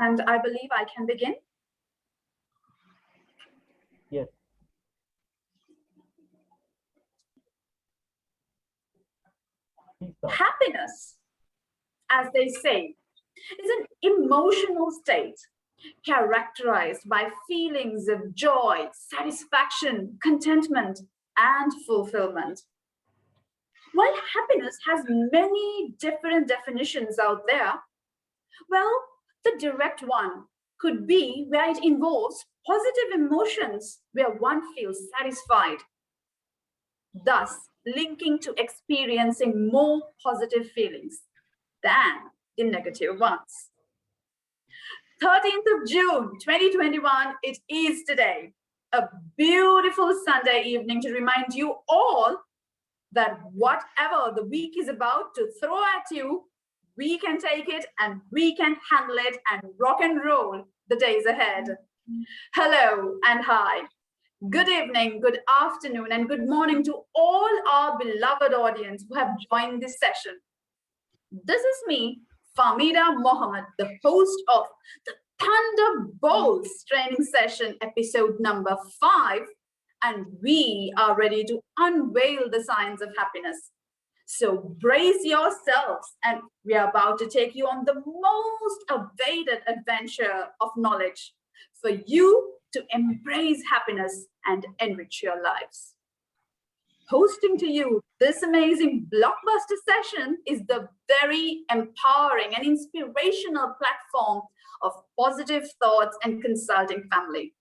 And I believe I can begin. Yes. Happiness, as they say, is an emotional state characterized by feelings of joy, satisfaction, contentment, and fulfillment. While happiness has many different definitions out there, well, the direct one could be where it involves positive emotions where one feels satisfied, thus linking to experiencing more positive feelings than the negative ones. 13th of June, 2021, it is today. A beautiful Sunday evening to remind you all that whatever the week is about to throw at you, we can take it and we can handle it and rock and roll the days ahead. Hello and hi. Good evening, good afternoon, and good morning to all our beloved audience who have joined this session. This is me, Fahmida Mohamed, the host of the Thunderbolts training session, episode number 5, and we are ready to unveil the science of happiness. So brace yourselves, and we are about to take you on the most awaited adventure of knowledge for you to embrace happiness and enrich your lives. Hosting to you this amazing blockbuster session is the very empowering and inspirational platform of Positive Thoughts and Consulting family.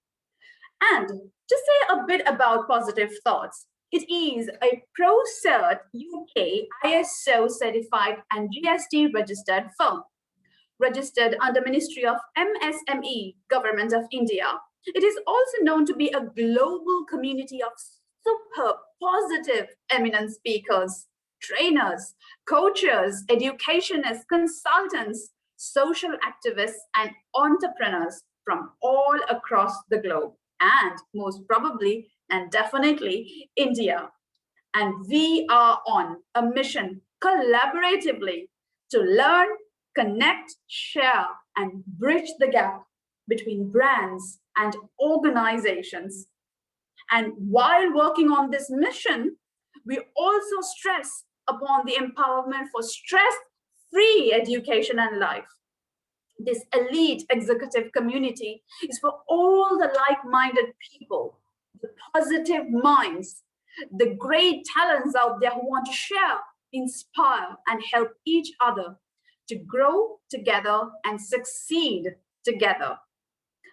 And to say a bit about Positive Thoughts, it is a Pro-Cert UK ISO certified and GST registered firm, registered under Ministry of MSME, Government of India. It is also known to be a global community of super positive eminent speakers, trainers, coaches, educationists, consultants, social activists, and entrepreneurs from all across the globe, and most probably and definitely India. And we are on a mission collaboratively to learn, connect, share, and bridge the gap between brands and organizations. And while working on this mission, we also stress upon the empowerment for stress-free education and life. This elite executive community is for all the like-minded people, the positive minds, the great talents out there who want to share, inspire, and help each other to grow together and succeed together.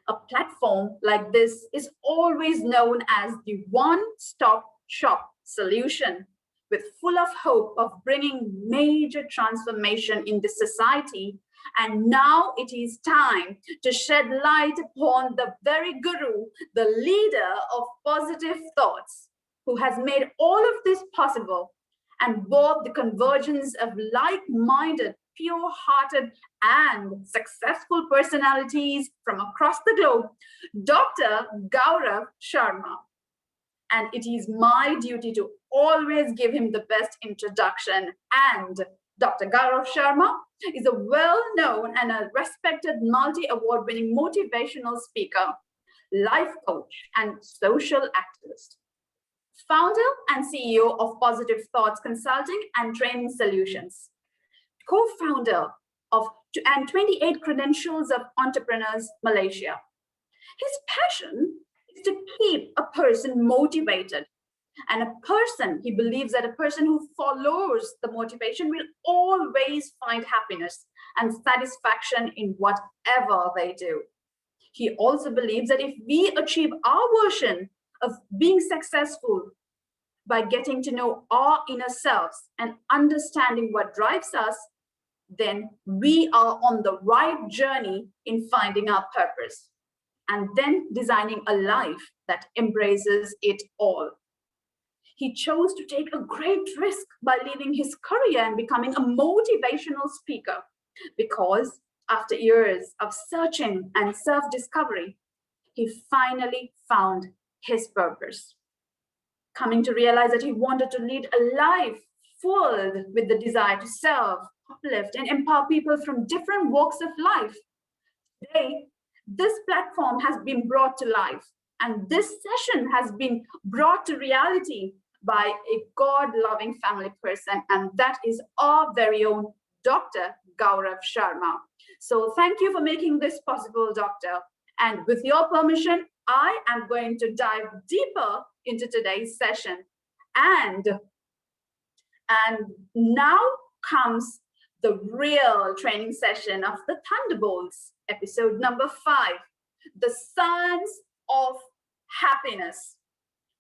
A platform like this is always known as the one-stop shop solution, with full of hope of bringing major transformation in this society. And now it is time to shed light upon the very guru, the leader of Positive Thoughts, who has made all of this possible and brought the convergence of like-minded, pure-hearted, and successful personalities from across the globe, Dr. Gaurav Sharma. And it is my duty to always give him the best introduction. And Dr. Gaurav Sharma is a well-known and a respected multi-award winning motivational speaker, life coach, and social activist. Founder and CEO of Positive Thoughts Consulting and Training Solutions. Co-founder of and 28 Credentials of Entrepreneurs Malaysia. His passion is to keep a person motivated, and a person, he believes that a person who follows the motivation will always find happiness and satisfaction in whatever they do. He also believes that if we achieve our version of being successful by getting to know our inner selves and understanding what drives us, then we are on the right journey in finding our purpose and then designing a life that embraces it all. He chose to take a great risk by leaving his career and becoming a motivational speaker because after years of searching and self-discovery, he finally found his purpose. Coming to realize that he wanted to lead a life full with the desire to serve, uplift, and empower people from different walks of life. Today, this platform has been brought to life, and this session has been brought to reality by a God-loving family person, and that is our very own Dr. Gaurav Sharma. So thank you for making this possible, Doctor. And with your permission, I am going to dive deeper into today's session. And now comes the real training session of the Thunderbolts, episode number 5, the science of happiness.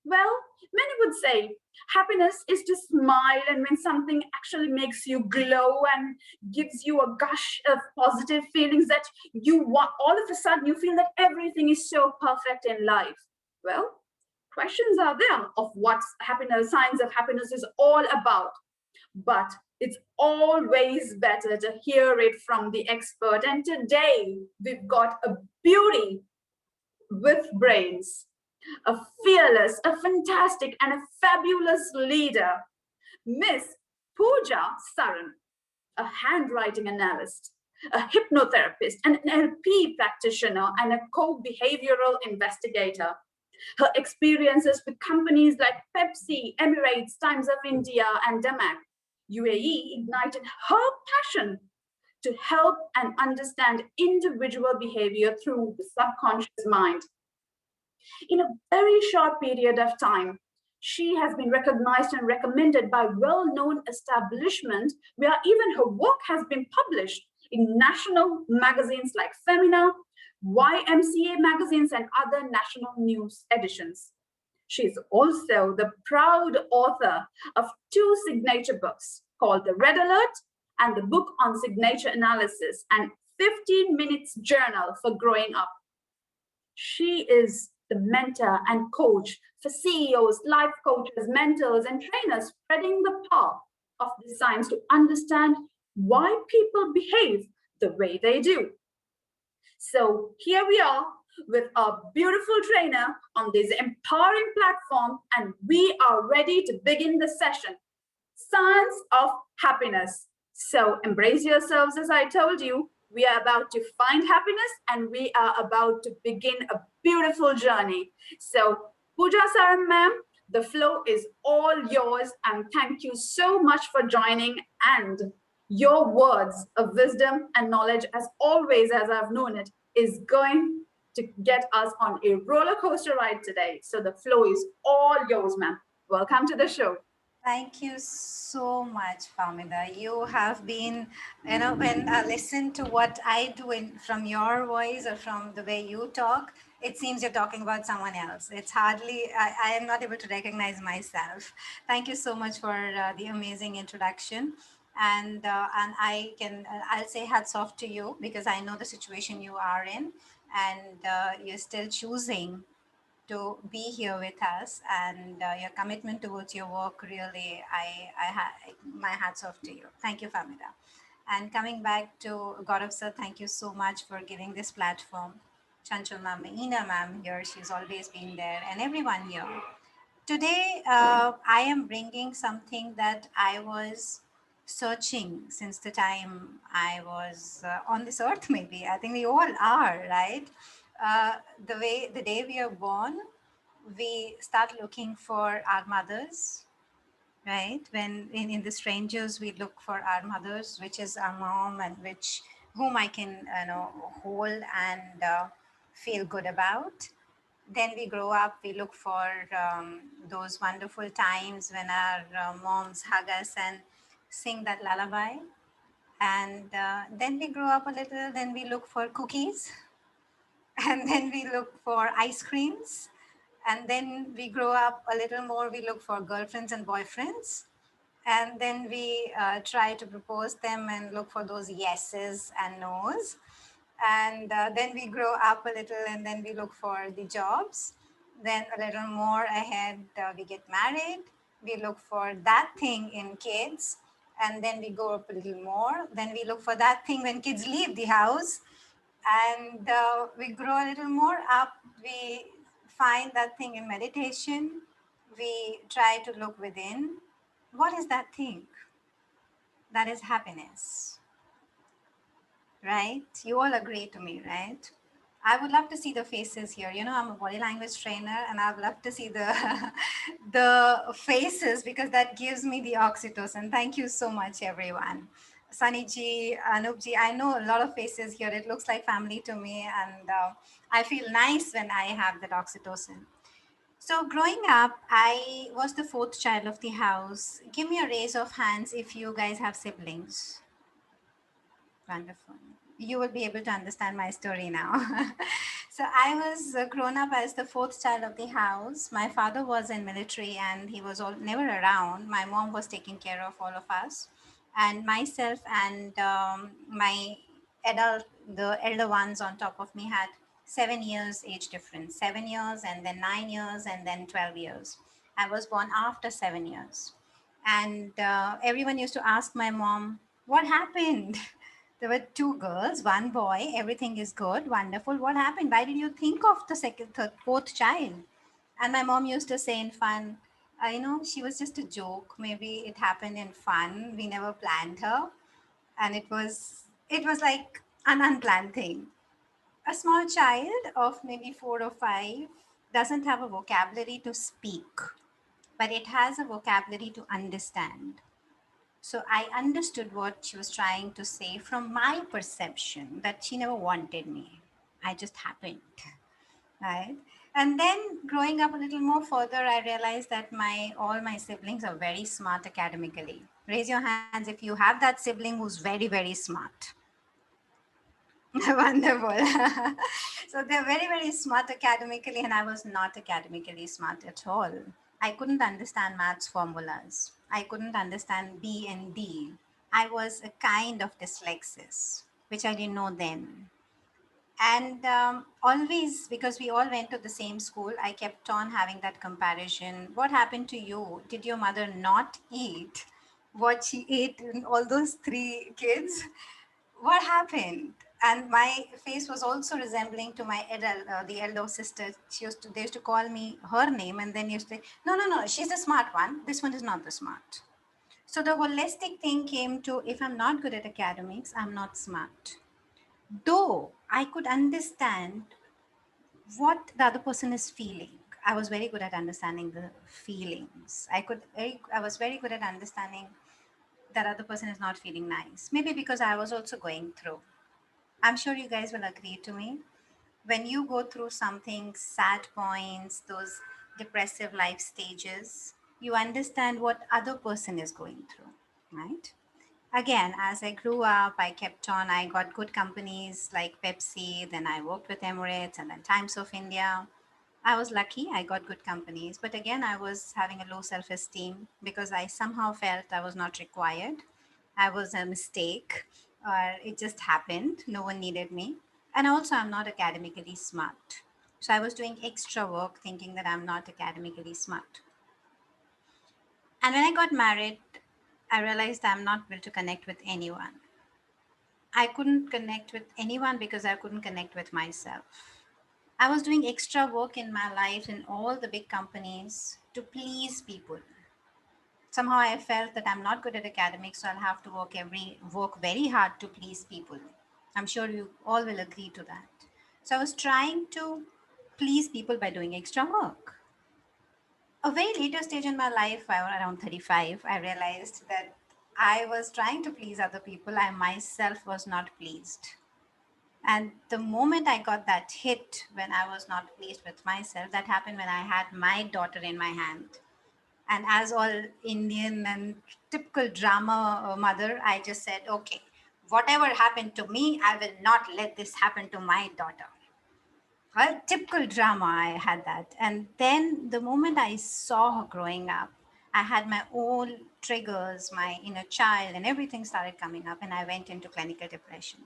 Well, many would say happiness is to smile, and when something actually makes you glow and gives you a gush of positive feelings that you want, all of a sudden you feel that everything is so perfect in life. Well, questions are there of what happiness, science of happiness is all about. But it's always better to hear it from the expert. And today we've got a beauty with brains, a fearless, a fantastic, and a fabulous leader, Miss Pooja Saran, a handwriting analyst, a hypnotherapist, an NLP practitioner, and a co-behavioral investigator. Her experiences with companies like Pepsi, Emirates, Times of India, and Damac, UAE ignited her passion to help and understand individual behavior through the subconscious mind. In a very short period of time, she has been recognized and recommended by well-known establishments where even her work has been published in national magazines like Fahmida, YMCA magazines, and other national news editions. She is also the proud author of 2 signature books called The Red Alert and the book on signature analysis and 15 minutes journal for growing up. She is the mentor and coach for CEOs, life coaches, mentors, and trainers, spreading the power of the science to understand why people behave the way they do. So here we are with our beautiful trainer on this empowering platform, and we are ready to begin the session. Science of happiness. So embrace yourselves, as I told you. We are about to find happiness, and we are about to begin a beautiful journey. So Pooja Saran ma'am, the flow is all yours, and thank you so much for joining, and your words of wisdom and knowledge, as always, as I've known it, is going to get us on a roller coaster ride today. So the flow is all yours, ma'am. Welcome to the show. Thank you so much, Fahmida. You have been, when I listen to what I do from your voice or from the way you talk, it seems you're talking about someone else. It's hardly, I am not able to recognize myself. Thank you so much for the amazing introduction. And I'll say hats off to you because I know the situation you are in, and you're still choosing to be here with us, and your commitment towards your work, really, my hats off to you. Thank you, Fahmida. And coming back to Gaurav sir, thank you so much for giving this platform. Chanchal ma'am, Ina ma'am here, she's always been there, and everyone here. Today, I am bringing something that I was searching since the time I was on this earth, maybe. I think we all are, right? The day we are born, we start looking for our mothers, right? When in the strangers, we look for our mothers, which is our mom, and whom I can hold and feel good about. Then we grow up, we look for those wonderful times when our moms hug us and sing that lullaby. And then we grow up a little, then we look for cookies, and then we look for ice creams. And then we grow up a little more, we look for girlfriends and boyfriends. And then we try to propose them and look for those yeses and nos. And then we grow up a little, and then we look for the jobs. Then a little more ahead, we get married. We look for that thing in kids. And then we go up a little more. Then we look for that thing when kids leave the house. And we grow a little more up. We find that thing in meditation. We try to look within. What is that thing? That is happiness, right? You all agree to me, right? I would love to see the faces here. You know, I'm a body language trainer, and I'd love to see the the faces because that gives me the oxytocin. Thank you so much, everyone. Sunny ji, Anup ji, I know a lot of faces here. It looks like family to me, and I feel nice when I have that oxytocin. So, growing up, I was the fourth child of the house. Give me a raise of hands if you guys have siblings. Wonderful. You will be able to understand my story now. So I was grown up as the fourth child of the house. My father was in military and he was never around. My mom was taking care of all of us, and myself and my the elder ones on top of me had 7 years age difference. 7 years, and then 9 years, and then 12 years. I was born after 7 years, and everyone used to ask my mom, "What happened?" There were two girls, one boy. Everything is good, wonderful. What happened? Why did you think of the second, third, fourth child? And my mom used to say in fun, she was just a joke. Maybe it happened in fun. We never planned her, and it was like an unplanned thing. A small child of maybe 4 or 5 doesn't have a vocabulary to speak, but it has a vocabulary to understand. So I understood what she was trying to say from my perception that she never wanted me. I just happened, right? And then growing up a little more further, I realized that my all my siblings are very smart academically. Raise your hands if you have that sibling who's very, very smart. Wonderful. So they're very, very smart academically, and I was not academically smart at all. I couldn't understand maths formulas. I couldn't understand B and D. I was a kind of dyslexis, which I didn't know then. And always, because we all went to the same school, I kept on having that comparison. What happened to you? Did your mother not eat what she ate in all those three kids? What happened? And my face was also resembling to my the elder sister. They used to call me her name, and then used to say, no, no, no, she's the smart one. This one is not the smart. So the holistic thing came to, if I'm not good at academics, I'm not smart. Though I could understand what the other person is feeling. I was very good at understanding the feelings. I was very good at understanding that other person is not feeling nice. Maybe because I was also going through. I'm sure you guys will agree to me. When you go through something, sad points, those depressive life stages, you understand what other person is going through, right? Again, as I grew up, I kept on. I got good companies like Pepsi, then I worked with Emirates and then Times of India. I was lucky, I got good companies. But again, I was having a low self esteem because I somehow felt I was not required. I was a mistake, or it just happened. No one needed me. And also, I'm not academically smart. So I was doing extra work thinking that I'm not academically smart. And when I got married, I realized I'm not built to connect with anyone. I couldn't connect with anyone because I couldn't connect with myself. I was doing extra work in my life in all the big companies to please people. Somehow I felt that I'm not good at academics, so I'll have to work very hard to please people. I'm sure you all will agree to that. So I was trying to please people by doing extra work. A very later stage in my life, around 35, I realized that I was trying to please other people. I myself was not pleased. And the moment I got that hit when I was not pleased with myself, that happened when I had my daughter in my hand. And as all Indian and typical drama mother, I just said, okay, whatever happened to me, I will not let this happen to my daughter. Well, typical drama, I had that. And then the moment I saw her growing up, I had my own triggers, my inner child, and everything started coming up, and I went into clinical depression.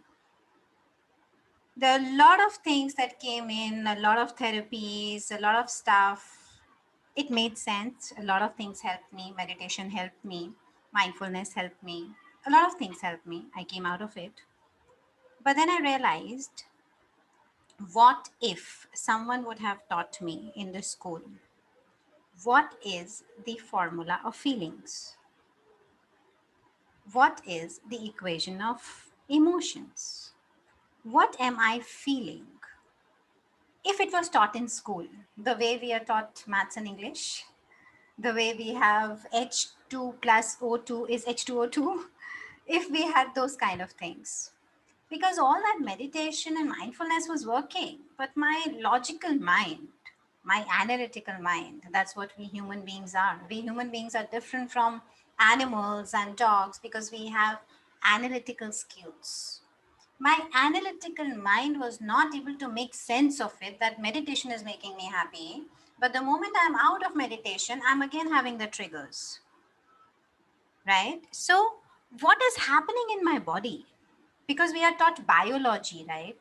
There are a lot of things that came in, a lot of therapies, a lot of stuff. It made sense. A lot of things helped me. Meditation helped me. Mindfulness helped me. A lot of things helped me. I came out of it. But then I realized, what if someone would have taught me in the school what is the formula of feelings? What is the equation of emotions? what am I feeling? If it was taught in school, the way we are taught maths and English, the way we have H2 plus O2 is H2O2, if we had those kind of things. Because all that meditation and mindfulness was working, but my logical mind, my analytical mind, that's what we human beings are. We human beings are different from animals and dogs because we have analytical skills. My analytical mind was not able to make sense of it that meditation is making me happy. But the moment I'm out of meditation, I'm again having the triggers, right? So, what is happening in my body? Because we are taught biology, right?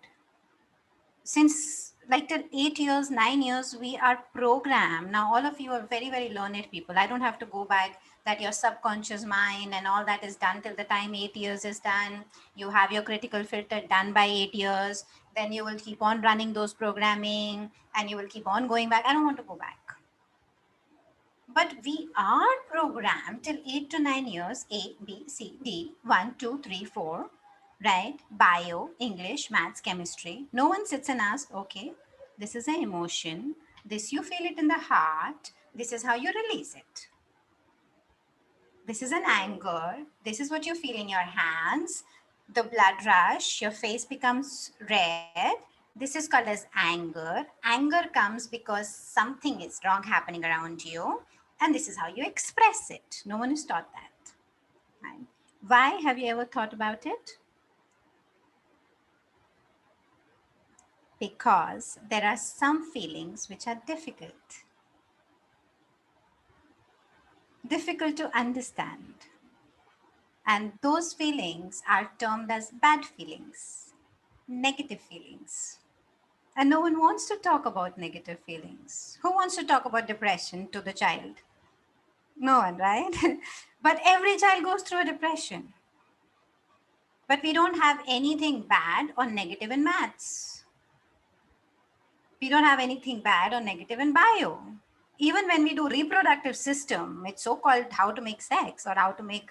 Since like till 8 years, 9 years, we are programmed. Now, all of you are very, very learned people. I don't have to go back that your subconscious mind and all that is done till the time 8 years is done. You have your critical filter done by 8 years. Then you will keep on running those programming and you will keep on going back. I don't want to go back. But we are programmed till 8 to 9 years, A, B, C, D, 1, 2, 3, 4, right? Bio, English, maths, chemistry. No one sits and asks, okay, this is an emotion. This you feel it in the heart. This is how you release it. This is an anger. This is what you feel in your hands. The blood rush, your face becomes red. This is called as anger. Anger comes because something is wrong happening around you. And this is how you express it. No one is taught that. Right? Why? Have you ever thought about it? Because there are some feelings which are difficult to understand. And those feelings are termed as bad feelings, negative feelings. And no one wants to talk about negative feelings. Who wants to talk about depression to the child? No one, right? But every child goes through a depression. But we don't have anything bad or negative in maths. We don't have anything bad or negative in bio. Even when we do reproductive system, it's so called how to make sex or how to make,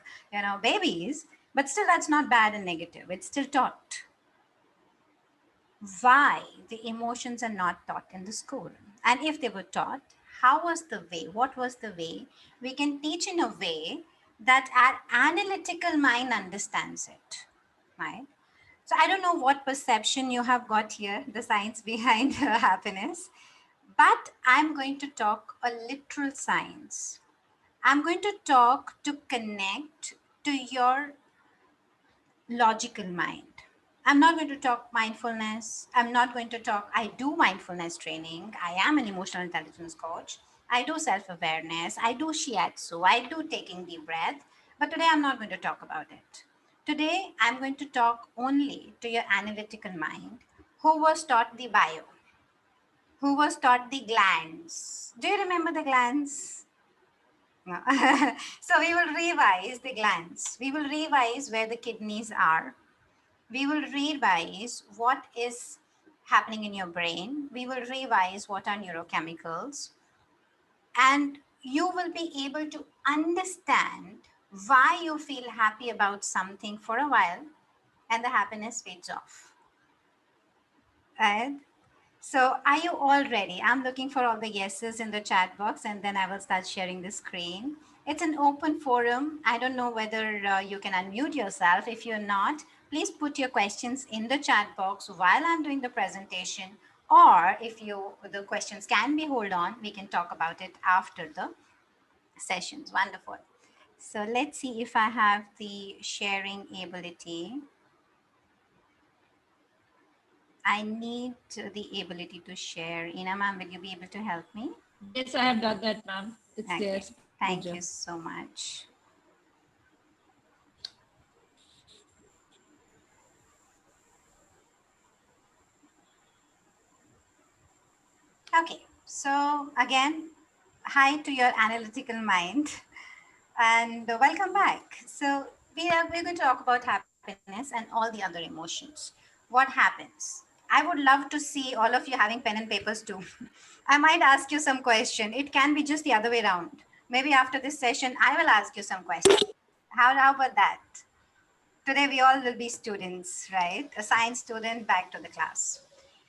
babies, but still that's not bad and negative. It's still taught. Why the emotions are not taught in the school? And if they were taught, how was the way? What was the way we can teach in a way that our analytical mind understands it, right? So I don't know what perception you have got here, the science behind happiness, but I'm going to talk a literal science. I'm going to talk to connect to your logical mind. I'm not going to talk mindfulness. I'm not going to talk, I do mindfulness training. I am an emotional intelligence coach. I do self awareness. I do shiatsu. I do taking deep breath. But today I'm not going to talk about it. Today I'm going to talk only to your analytical mind who was taught the bio, who was taught the glands. Do you remember the glands? No. So we will revise the glands. We will revise where the kidneys are. We will revise what is happening in your brain. We will revise what are neurochemicals. And you will be able to understand why you feel happy about something for a while and the happiness fades off. Right? So are you all ready? I'm looking for all the yeses in the chat box and then I will start sharing the screen. It's an open forum. I don't know whether you can unmute yourself. If you're not, please put your questions in the chat box while I'm doing the presentation. Or if the questions can be hold on, we can talk about it after the sessions. Wonderful. So let's see if I have the sharing ability. I need the ability to share. Ina ma'am, will you be able to help me? Yes, I have done that, ma'am. It's Okay. there. Thank Pooja. you so much. Okay, so again, hi to your analytical mind and welcome back. So we're going to talk about happiness and all the other emotions. What happens? I would love to see all of you having pen and papers too. I might ask you some question. It can be just the other way around. Maybe after this session, I will ask you some questions. How about that? Today we all will be students, right? A science student back to the class.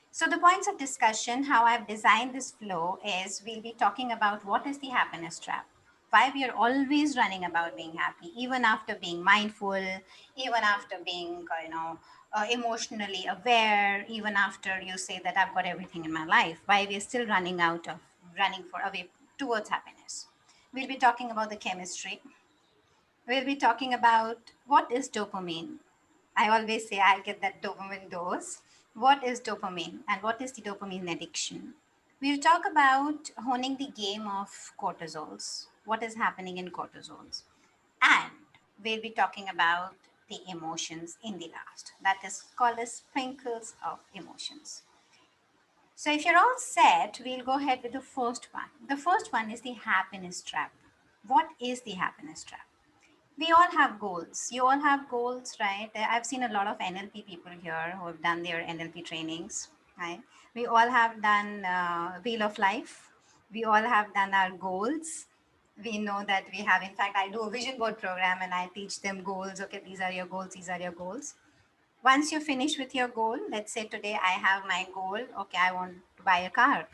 So the points of discussion, how I've designed this flow is we'll be talking about what is the happiness trap, why we are always running about being happy, even after being mindful, even after being, emotionally aware, even after you say that I've got everything in my life, why we're still running for away towards happiness. We'll be talking about the chemistry. We'll be talking about what is dopamine. I always say I'll get that dopamine dose. What is dopamine and what is the dopamine addiction? We'll talk about honing the game of cortisols, what is happening in cortisols. And we'll be talking about the emotions in the last. That is called as sprinkles of emotions. So if you're all set, we'll go ahead with the first one. The first one is the happiness trap. What is the happiness trap? We all have goals. You all have goals, right? I've seen a lot of NLP people here who have done their NLP trainings, right? We all have done Wheel of Life. We all have done our goals. We know that we have, in fact, I do a vision board program and I teach them goals. Okay, these are your goals, these are your goals. Once you finish with your goal, let's say today I have my goal. Okay, I want to buy a car.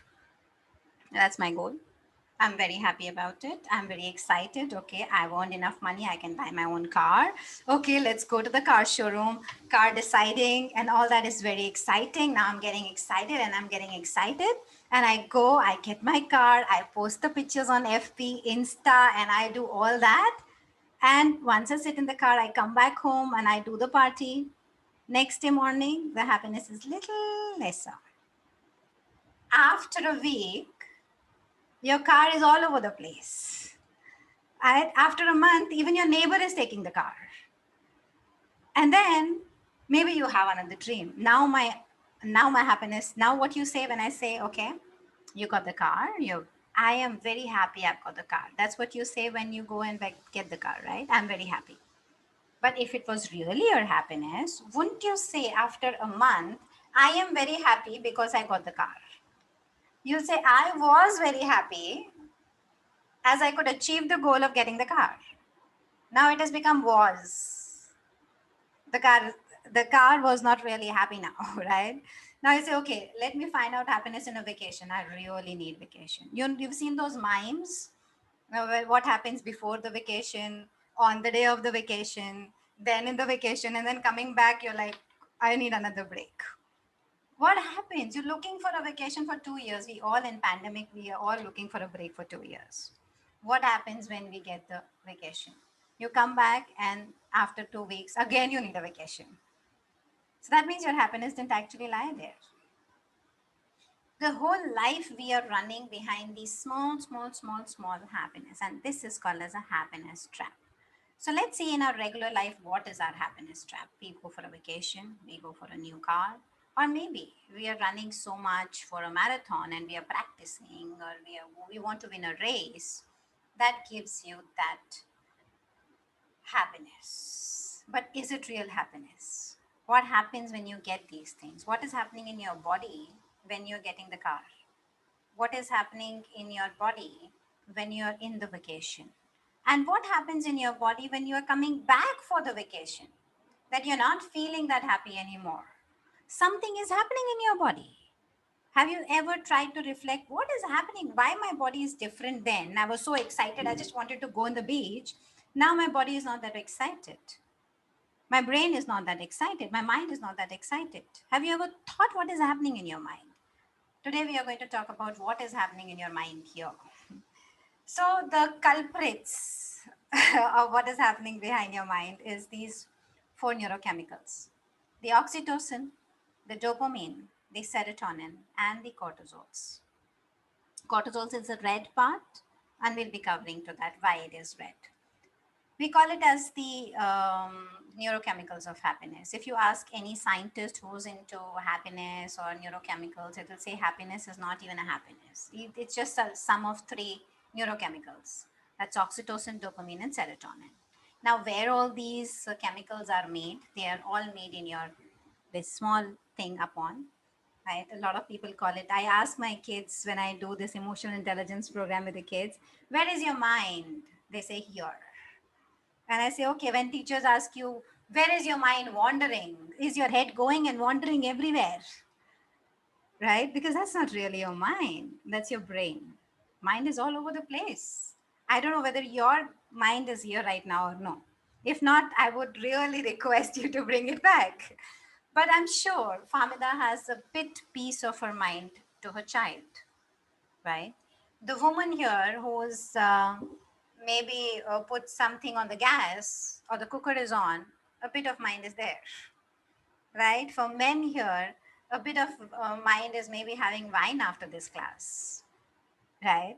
That's my goal. I'm very happy about it. I'm very excited. Okay, I've earned enough money. I can buy my own car. Okay, let's go to the car showroom, car deciding, and all that is very exciting. Now I'm getting excited and I'm getting excited. And I go, I get my car, I post the pictures on FB, Insta, and I do all that. And once I sit in the car, I come back home and I do the party. Next day morning, the happiness is little lesser. After a week, your car is all over the place. And after a month, even your neighbor is taking the car. And then maybe you have another dream. Now my happiness, now what you say when I say, okay, you got the car, I am very happy I've got the car. That's what you say when you go and get the car, right? I'm very happy. But if it was really your happiness, wouldn't you say after a month, I am very happy because I got the car? You'll say, I was very happy as I could achieve the goal of getting the car. Now it has become was. The car was not really happy now, right? Now you say, okay, let me find out happiness in a vacation. I really need vacation. You've seen those memes? What happens before the vacation, on the day of the vacation, then in the vacation, and then coming back, you're like, I need another break. What happens? You're looking for a vacation for 2 years. We all in pandemic, we are all looking for a break for 2 years. What happens when we get the vacation? You come back and after 2 weeks, again, you need a vacation. So that means your happiness didn't actually lie there. The whole life we are running behind these small happiness. And this is called as a happiness trap. So let's see in our regular life, what is our happiness trap? We go for a vacation, we go for a new car, or maybe we are running so much for a marathon and we are practicing, or we want to win a race. That gives you that happiness. But is it real happiness? What happens when you get these things? What is happening in your body when you're getting the car? What is happening in your body when you're in the vacation? And what happens in your body when you're coming back for the vacation? That you're not feeling that happy anymore. Something is happening in your body. Have you ever tried to reflect what is happening? Why my body is different then? I was so excited. I just wanted to go on the beach. Now my body is not that excited. My brain is not that excited. My mind is not that excited. Have you ever thought what is happening in your mind? Today we are going to talk about what is happening in your mind here. So the culprits of what is happening behind your mind is these four neurochemicals: the oxytocin, the dopamine, the serotonin, and the cortisols. Cortisols is the red part, and we'll be covering to that why it is red. We call it as the neurochemicals of happiness. If you ask any scientist who's into happiness or neurochemicals, it will say happiness is not even a happiness. It's just a sum of three neurochemicals. That's oxytocin, dopamine, and serotonin. Now, where all these chemicals are made, they are all made in your this small thing upon. Right? A lot of people call it. I ask my kids when I do this emotional intelligence program with the kids, where is your mind? They say here. And I say, okay, when teachers ask you, Where is your mind wandering? Is your head going and wandering everywhere? Right? Because that's not really your mind, that's your brain. Mind is all over the place. I don't know whether your mind is here right now or no. If not, I would really request you to bring it back. But I'm sure Fahmida has a bit piece of her mind to her child, right? The woman here who's maybe put something on the gas or the cooker is on, a bit of mind is there, right? For men here, a bit of mind is maybe having wine after this class, right?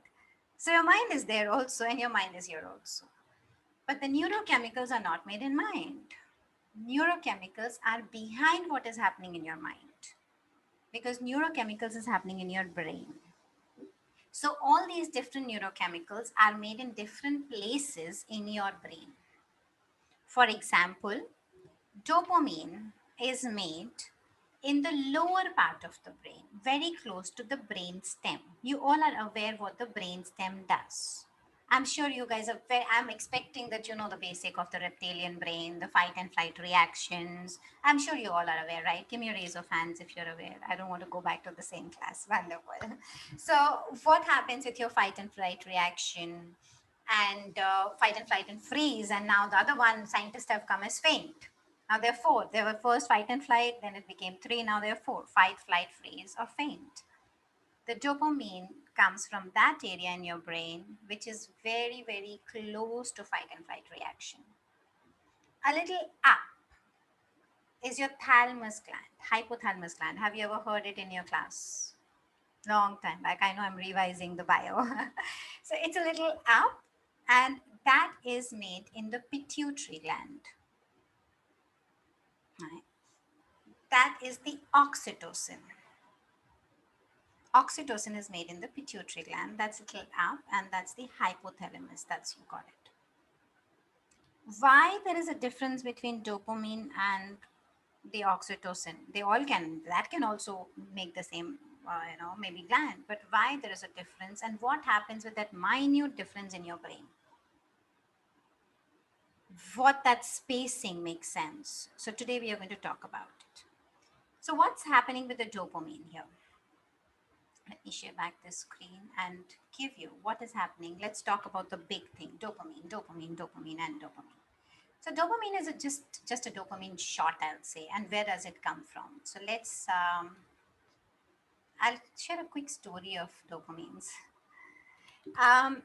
So your mind is there also, and your mind is here also. But the neurochemicals are not made in mind. Neurochemicals are behind what is happening in your mind because neurochemicals is happening in your brain. So all these different neurochemicals are made in different places in your brain. For example, dopamine is made in the lower part of the brain, very close to the brain stem. You all are aware what the brain stem does. I'm sure you guys are very, I'm expecting that you know the basic of the reptilian brain, the fight and flight reactions. I'm sure you all are aware, right? Give me a raise of hands if you're aware. I don't want to go back to the same class. Wonderful. So, what happens with your fight and flight reaction and fight and flight and freeze? And now the other one, scientists have come as faint. Now there are four. There were first fight and flight, then it became three. Now there are four: fight, flight, freeze, or faint. The dopamine comes from that area in your brain, which is very, very close to fight and flight reaction. A little up is your thalamus gland, hypothalamus gland. Have you ever heard it in your class? Long time back. I know I'm revising the bio. So it's a little up, and that is made in the pituitary gland. Right? That is the oxytocin. Oxytocin is made in the pituitary gland. That's a little up, and that's the hypothalamus. That's you got it. Why there is a difference between dopamine and the oxytocin? They all can, that can also make the same, maybe gland. But why there is a difference, and what happens with that minute difference in your brain? What that spacing makes sense. So today we are going to talk about it. So what's happening with the dopamine here? Let me share back the screen and give you what is happening. Let's talk about the big thing: dopamine, dopamine, dopamine, and dopamine. So dopamine is just a dopamine shot, I'll say. And where does it come from? So I'll share a quick story of dopamines. Um,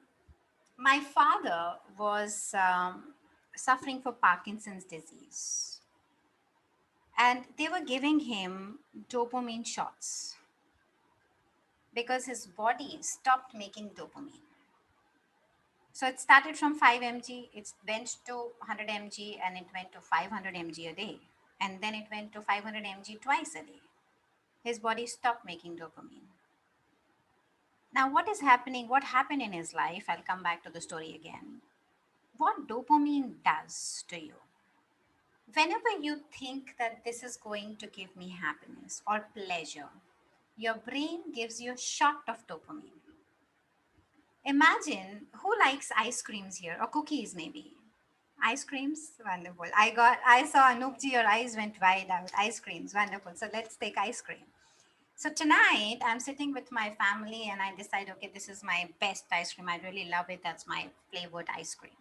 my father was suffering for Parkinson's disease, and they were giving him dopamine shots because his body stopped making dopamine. So it started from 5 mg, it went to 100 mg, and it went to 500 mg a day. And then it went to 500 mg twice a day. His body stopped making dopamine. Now, what is happening? What happened in his life? I'll come back to the story again. What dopamine does to you? Whenever you think that this is going to give me happiness or pleasure, your brain gives you a shot of dopamine. Imagine who likes ice creams here, or cookies maybe. Ice creams, wonderful. I saw Anoopji, your eyes went wide out. Ice creams, wonderful. So let's take ice cream. So tonight I'm sitting with my family and I decide, okay, this is my best ice cream. I really love it. That's my flavored ice cream.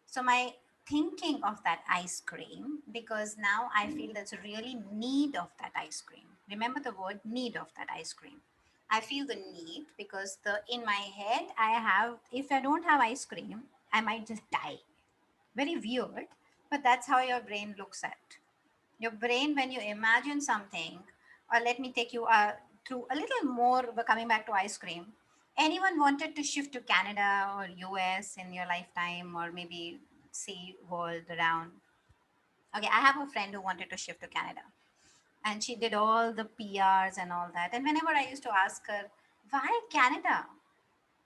So my thinking of that ice cream, because now I feel there's a really need of that ice cream. Remember the word need of that ice cream. I feel the need because in my head I have, if I don't have ice cream, I might just die. Very weird, but that's how your brain looks at. Your brain, when you imagine something, or let me take you through a little more, coming back to ice cream. Anyone wanted to shift to Canada or US in your lifetime, or maybe see world around? Okay, I have a friend who wanted to shift to Canada, and she did all the PRs and all that. And whenever I used to ask her, why Canada?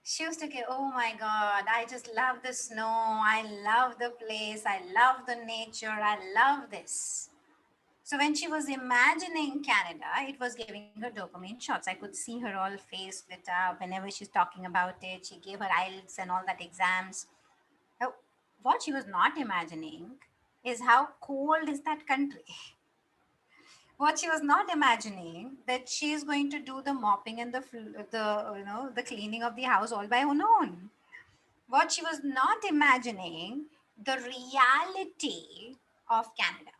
She used to go, oh my God, I just love the snow. I love the place. I love the nature. I love this. So when she was imagining Canada, it was giving her dopamine shots. I could see her all face lit up whenever she's talking about it. She gave her IELTS and all that exams. Now, what she was not imagining is how cold is that country. What she was not imagining that she is going to do the mopping and the cleaning of the house all by her own. What she was not imagining, the reality of Canada,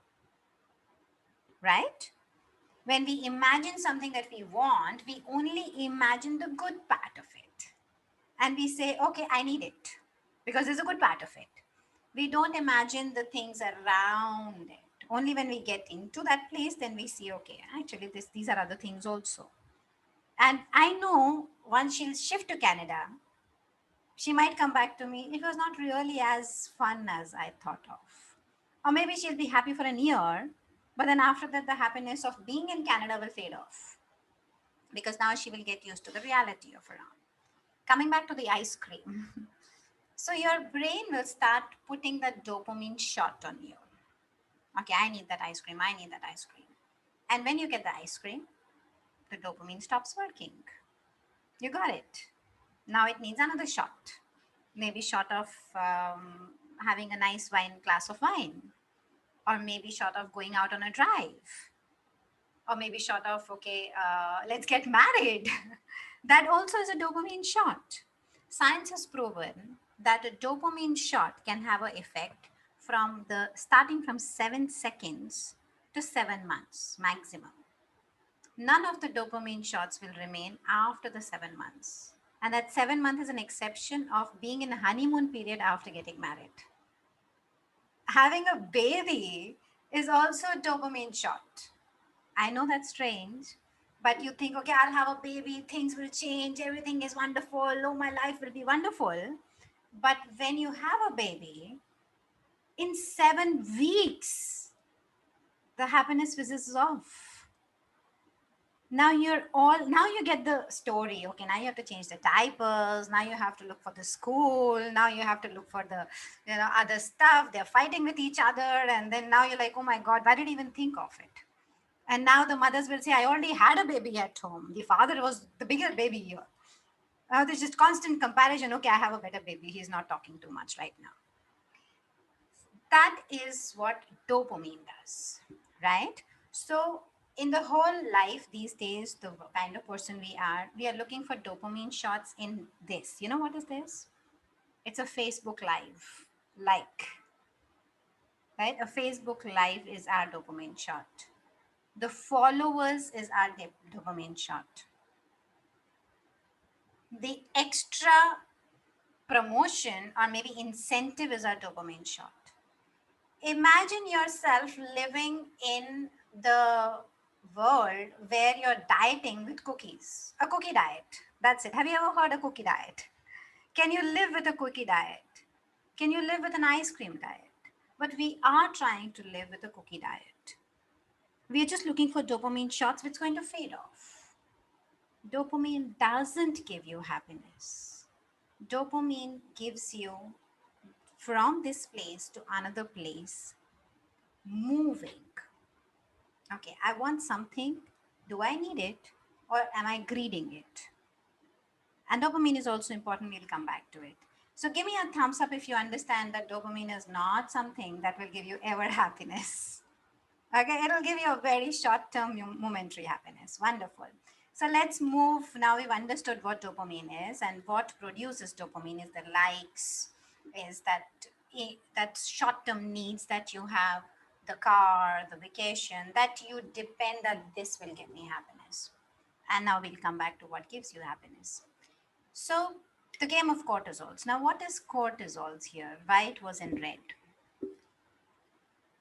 right? When we imagine something that we want, we only imagine the good part of it. And we say, okay, I need it because there's a good part of it. We don't imagine the things around it. Only when we get into that place, then we see, okay, actually, these are other things also. And I know once she'll shift to Canada, she might come back to me. It was not really as fun as I thought of. Or maybe she'll be happy for a year, but then after that, the happiness of being in Canada will fade off because now she will get used to the reality of around. Coming back to the ice cream. So your brain will start putting that dopamine shot on you. Okay, I need that ice cream. I need that ice cream. And when you get the ice cream, the dopamine stops working. You got it. Now it needs another shot. Maybe shot of having a nice glass of wine, or maybe shot of going out on a drive, or maybe shot of okay, let's get married. That also is a dopamine shot. Science has proven that a dopamine shot can have an effect from the starting from 7 seconds to 7 months maximum. None of the dopamine shots will remain after the 7 months. And that 7 month is an exception of being in a honeymoon period after getting married. Having a baby is also a dopamine shot. I know that's strange, but you think, okay, I'll have a baby, things will change, everything is wonderful, oh, my life will be wonderful. But when you have a baby, in 7 weeks, the happiness fizzes off. Now you get the story. Okay, now you have to change the diapers, now you have to look for the school, now you have to look for the other stuff. They're fighting with each other, and then now you're like, oh my god, why did I even think of it? And now the mothers will say, I already had a baby at home. The father was the bigger baby here. There's just constant comparison. Okay, I have a better baby. He's not talking too much right now. That is what dopamine does, right? So, in the whole life these days, the kind of person we are looking for dopamine shots in this. You know what is this? It's a Facebook Live, like, right? A Facebook Live is our dopamine shot. The followers is our dopamine shot. The extra promotion or maybe incentive is our dopamine shot. Imagine yourself living in the world where you're dieting with cookies, a cookie diet. That's it. Have you ever heard a cookie diet? Can you live with a cookie diet? Can you live with an ice cream diet? But we are trying to live with a cookie diet. We are just looking for dopamine shots, which is going to fade off. Dopamine doesn't give you happiness. Dopamine gives you from this place to another place, moving. Okay, I want something. Do I need it or am I greeding it? And dopamine is also important. We'll come back to it. So give me a thumbs up if you understand that dopamine is not something that will give you ever happiness. Okay, it'll give you a very short term momentary happiness. Wonderful. So let's move. Now we've understood what dopamine is, and what produces dopamine is the likes, is that short term needs that you have, the car, the vacation, that you depend that this will give me happiness. And now we'll come back to what gives you happiness. So the game of cortisols. Now, what is cortisols here? Why it was in red?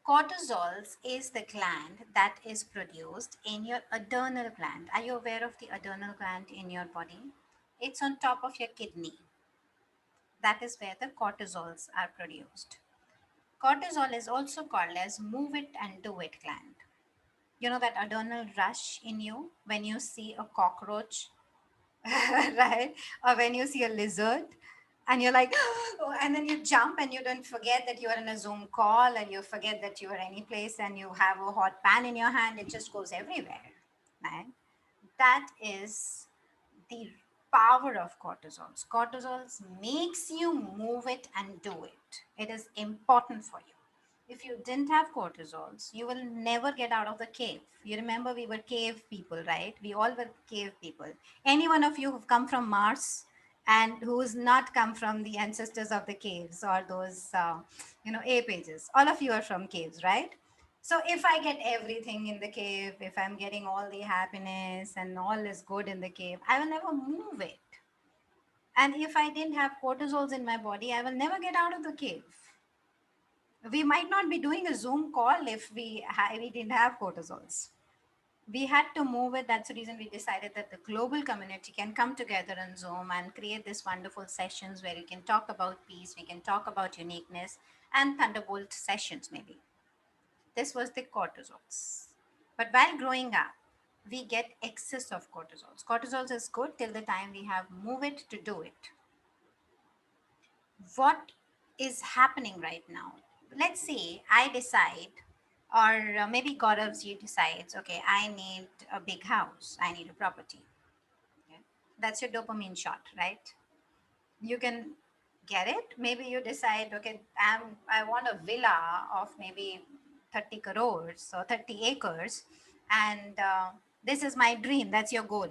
Cortisols is the gland that is produced in your adrenal gland. Are you aware of the adrenal gland in your body? It's on top of your kidney. That is where the cortisols are produced. Cortisol is also called as move it and do it gland. You know that adrenal rush in you when you see a cockroach, right? Or when you see a lizard and you're like, oh, and then you jump and you don't forget that you are in a Zoom call, and you forget that you are any place and you have a hot pan in your hand. It just goes everywhere, right? That is the power of cortisols. Cortisols makes you move it and do it. It is important for you. If you didn't have cortisols, you will never get out of the cave. You remember we were cave people, right? We all were cave people. Any one of you who've come from Mars and who's not come from the ancestors of the caves or those, ape ages, all of you are from caves, right? So if I get everything in the cave, if I'm getting all the happiness and all is good in the cave, I will never move it. And if I didn't have cortisols in my body, I will never get out of the cave. We might not be doing a Zoom call if we didn't have cortisols. We had to move it. That's the reason we decided that the global community can come together on Zoom and create these wonderful sessions where you can talk about peace, we can talk about uniqueness, and Thunderbolt sessions maybe. This was the cortisols. But while growing up, we get excess of cortisols. Cortisols is good till the time we have move it to do it. What is happening right now? Let's say I decide, or maybe Gauravji decides, okay, I need a big house, I need a property. Okay. That's your dopamine shot, right? You can get it. Maybe you decide, okay, I want a villa of maybe 30 crores or 30 acres, and this is my dream. That's your goal.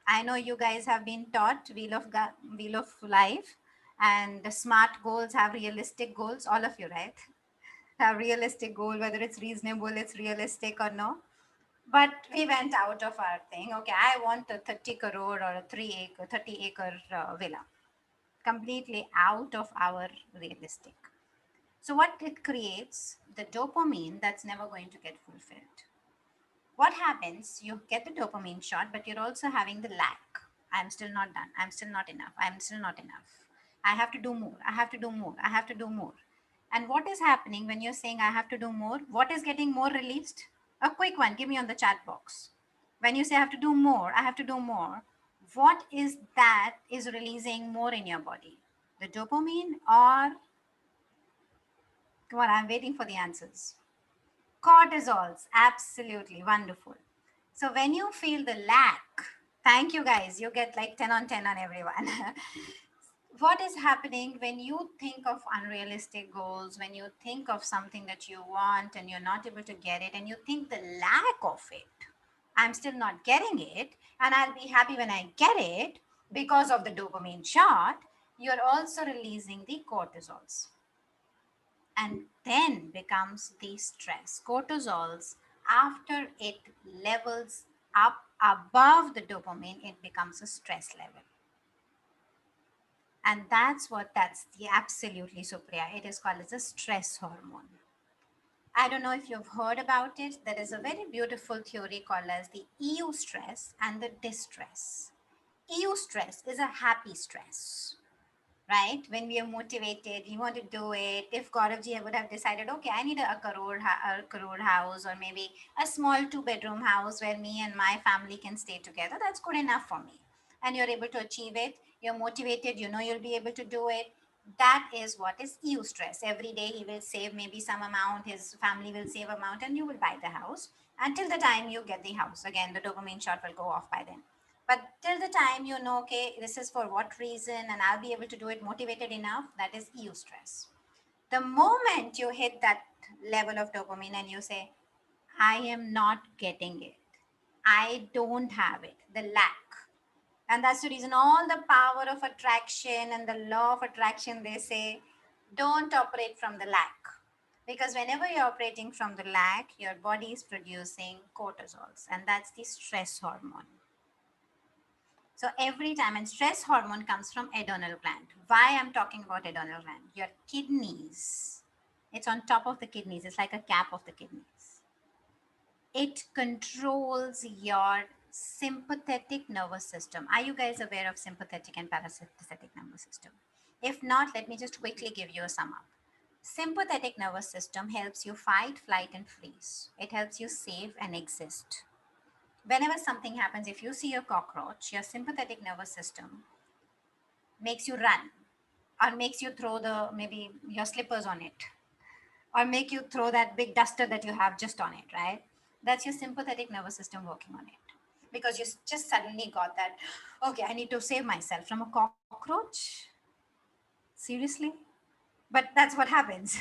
I know you guys have been taught Wheel of Life, and the smart goals have realistic goals. All of you, right? Have realistic goal, whether it's reasonable, it's realistic or no. But we went out of our thing. Okay, I want a 30 crore or a 30 acre villa. Completely out of our realistic. So what it creates, the dopamine that's never going to get fulfilled. What happens? You get the dopamine shot, but you're also having the lack. I'm still not done. I'm still not enough. I'm still not enough. I have to do more. I have to do more. I have to do more. And what is happening when you're saying I have to do more? What is getting more released? A quick one. Give me on the chat box. When you say I have to do more, I have to do more. What is that is releasing more in your body? The dopamine or come on, I'm waiting for the answers. Cortisols, absolutely wonderful. So when you feel the lack, thank you guys, you get like 10 on 10 on everyone. What is happening when you think of unrealistic goals, when you think of something that you want and you're not able to get it, and you think the lack of it, I'm still not getting it, and I'll be happy when I get it because of the dopamine shot, you're also releasing the cortisols and then becomes the stress. Cortisols, after it levels up above the dopamine, it becomes a stress level. And that's the absolutely Supriya. It is called as a stress hormone. I don't know if you've heard about it. There is a very beautiful theory called as the EU stress and the distress. EU stress is a happy stress, right? When we are motivated, we want to do it. If Gauravji would have decided, okay, I need a crore house or maybe a small 2 bedroom house where me and my family can stay together, that's good enough for me. And you're able to achieve it. You're motivated. You know you'll be able to do it. That is what is eustress. Every day he will save maybe some amount. His family will save amount, and you will buy the house until the time you get the house. Again, the dopamine shot will go off by then. But till the time you know, okay, this is for what reason, and I'll be able to do it motivated enough, that is eustress. The moment you hit that level of dopamine and you say, I am not getting it, I don't have it, the lack. And that's the reason all the power of attraction and the law of attraction, they say, don't operate from the lack. Because whenever you're operating from the lack, your body is producing cortisols, and that's the stress hormone. So every time, and stress hormone comes from adrenal gland. Why I'm talking about adrenal gland? Your kidneys, it's on top of the kidneys. It's like a cap of the kidneys. It controls your sympathetic nervous system. Are you guys aware of sympathetic and parasympathetic nervous system? If not, let me just quickly give you a sum up. Sympathetic nervous system helps you fight, flight, and freeze. It helps you save and exist. Whenever something happens, if you see a cockroach, your sympathetic nervous system makes you run or makes you throw the maybe your slippers on it or make you throw that big duster that you have just on it, right? That's your sympathetic nervous system working on it because you just suddenly got that, okay, I need to save myself from a cockroach. Seriously? But that's what happens.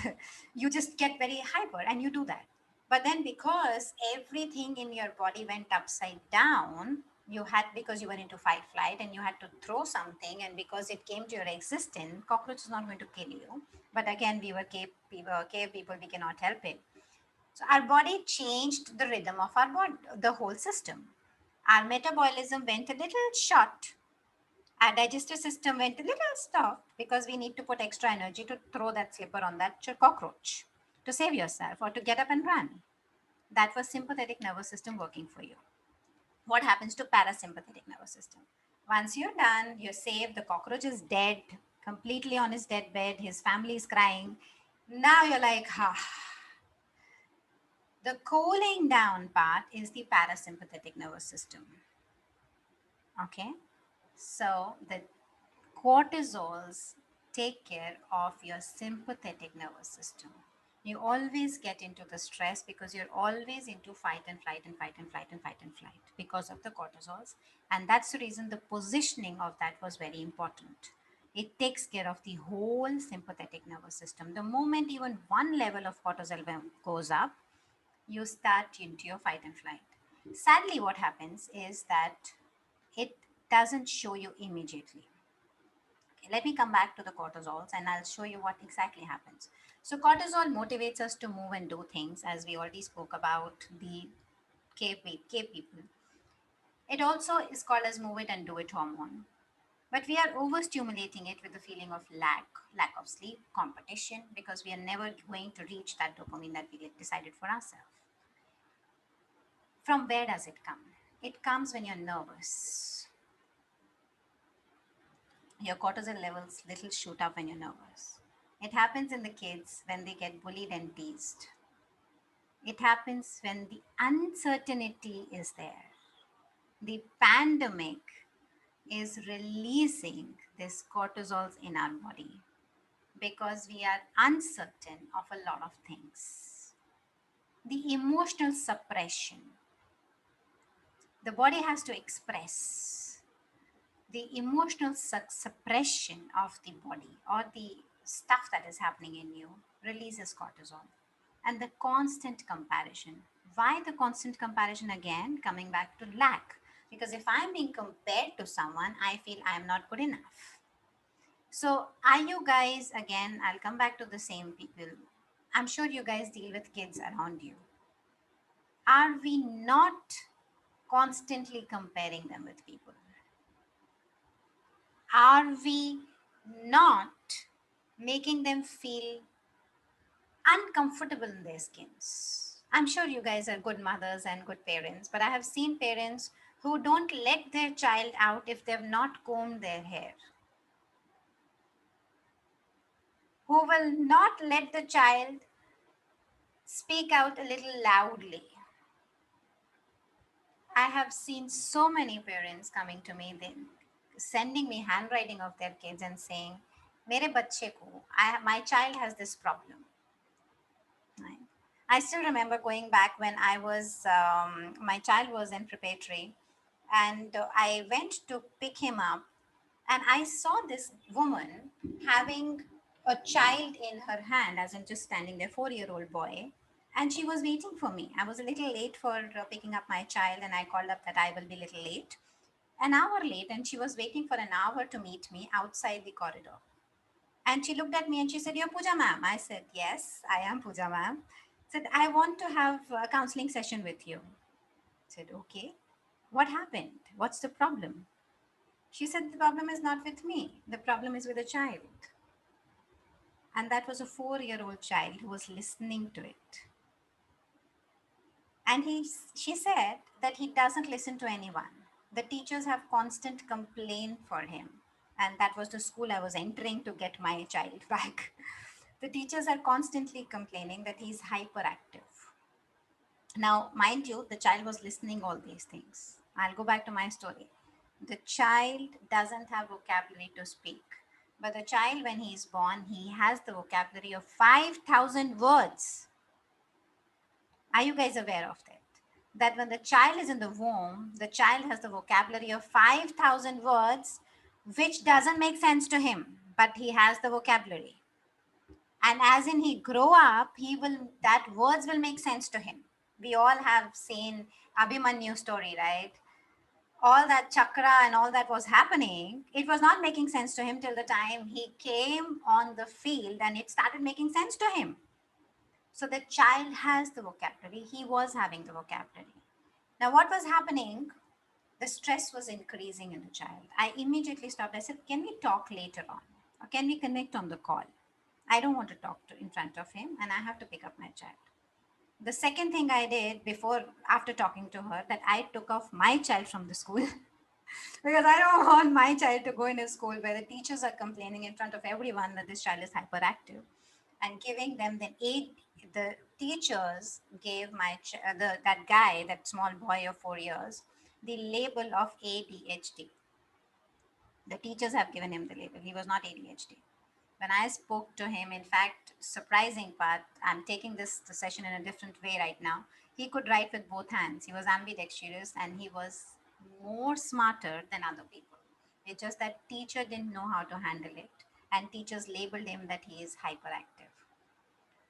You just get very hyper and you do that. But then because everything in your body went upside down, you had, because you were into fight flight and you had to throw something, and because it came to your existence, cockroach is not going to kill you. But again, cave people, we cannot help it. So our body changed the rhythm of our body, the whole system. Our metabolism went a little short. Our digestive system went a little stopped because we need to put extra energy to throw that slipper on that cockroach to save yourself or to get up and run. That was sympathetic nervous system working for you. What happens to parasympathetic nervous system? Once you're done, you're safe, the cockroach is dead, completely on his deathbed, his family is crying. Now you're like, ah. The cooling down part is the parasympathetic nervous system. Okay? So the cortisols take care of your sympathetic nervous system. You always get into the stress because you're always into fight and flight and fight and flight and fight and flight because of the cortisols. And that's the reason the positioning of that was very important. It takes care of the whole sympathetic nervous system. The moment even one level of cortisol goes up, you start into your fight and flight. Sadly, what happens is that it doesn't show you immediately. Okay, let me come back to the cortisols and I'll show you what exactly happens. So cortisol motivates us to move and do things, as we already spoke about the cave people. It also is called as move it and do it hormone. But we are overstimulating it with the feeling of lack of sleep, competition, because we are never going to reach that dopamine that we decided for ourselves. From where does it come? It comes when you're nervous. Your cortisol levels little shoot up when you're nervous. It happens in the kids when they get bullied and teased. It happens when the uncertainty is there. The pandemic is releasing these cortisols in our body because we are uncertain of a lot of things. The emotional suppression. The body has to express the emotional suppression of the body or the stuff that is happening in you releases cortisol. And the constant comparison. Why the constant comparison again? Coming back to lack. Because if I'm being compared to someone, I feel I'm not good enough. So, are you guys, again, I'll come back to the same people. I'm sure you guys deal with kids around you. Are we not constantly comparing them with people? Are we not making them feel uncomfortable in their skins? I'm sure you guys are good mothers and good parents, but I have seen parents who don't let their child out if they've not combed their hair, who will not let the child speak out a little loudly. I have seen so many parents coming to me, sending me handwriting of their kids and saying, "Mere bachche ko, my child has this problem." Right. I still remember going back when my child was in preparatory, and I went to pick him up, and I saw this woman having a child in her hand, as in just standing there, 4-year-old boy, and she was waiting for me. I was a little late for picking up my child, and I called up that I will be a little late, an hour late, and she was waiting for an hour to meet me outside the corridor. And she looked at me and she said, "You're Pooja ma'am." I said, "Yes, I am Pooja ma'am." Said, "I want to have a counseling session with you." Said, "Okay. What happened? What's the problem?" She said, "The problem is not with me. The problem is with the child." And that was a 4-year-old child who was listening to it. And she said that he doesn't listen to anyone. The teachers have constant complaint for him. And that was the school I was entering to get my child back. The teachers are constantly complaining that he's hyperactive. Now, mind you, the child was listening all these things. I'll go back to my story. The child doesn't have vocabulary to speak. But the child, when he's born, he has the vocabulary of 5,000 words. Are you guys aware of that? That when the child is in the womb, the child has the vocabulary of 5,000 words, which doesn't make sense to him, but he has the vocabulary. And as in he grow up, that words will make sense to him. We all have seen Abhimanyu story, right? All that chakra and all that was happening, it was not making sense to him till the time he came on the field and it started making sense to him. So the child has the vocabulary, he was having the vocabulary. Now, what was happening? The stress was increasing in the child. I immediately stopped. I said, can we talk later on? Or can we connect on the call? I don't want to talk in front of him and I have to pick up my child. The second thing I did after talking to her, that I took off my child from the school because I don't want my child to go in a school where the teachers are complaining in front of everyone that this child is hyperactive, and giving them the teachers gave that guy, that small boy of 4 years, the label of ADHD. The teachers have given him the label. He was not ADHD. When I spoke to him, in fact, surprising part, I'm taking the session in a different way right now. He could write with both hands. He was ambidextrous and he was more smarter than other people. It's just that teacher didn't know how to handle it, and teachers labeled him that he is hyperactive.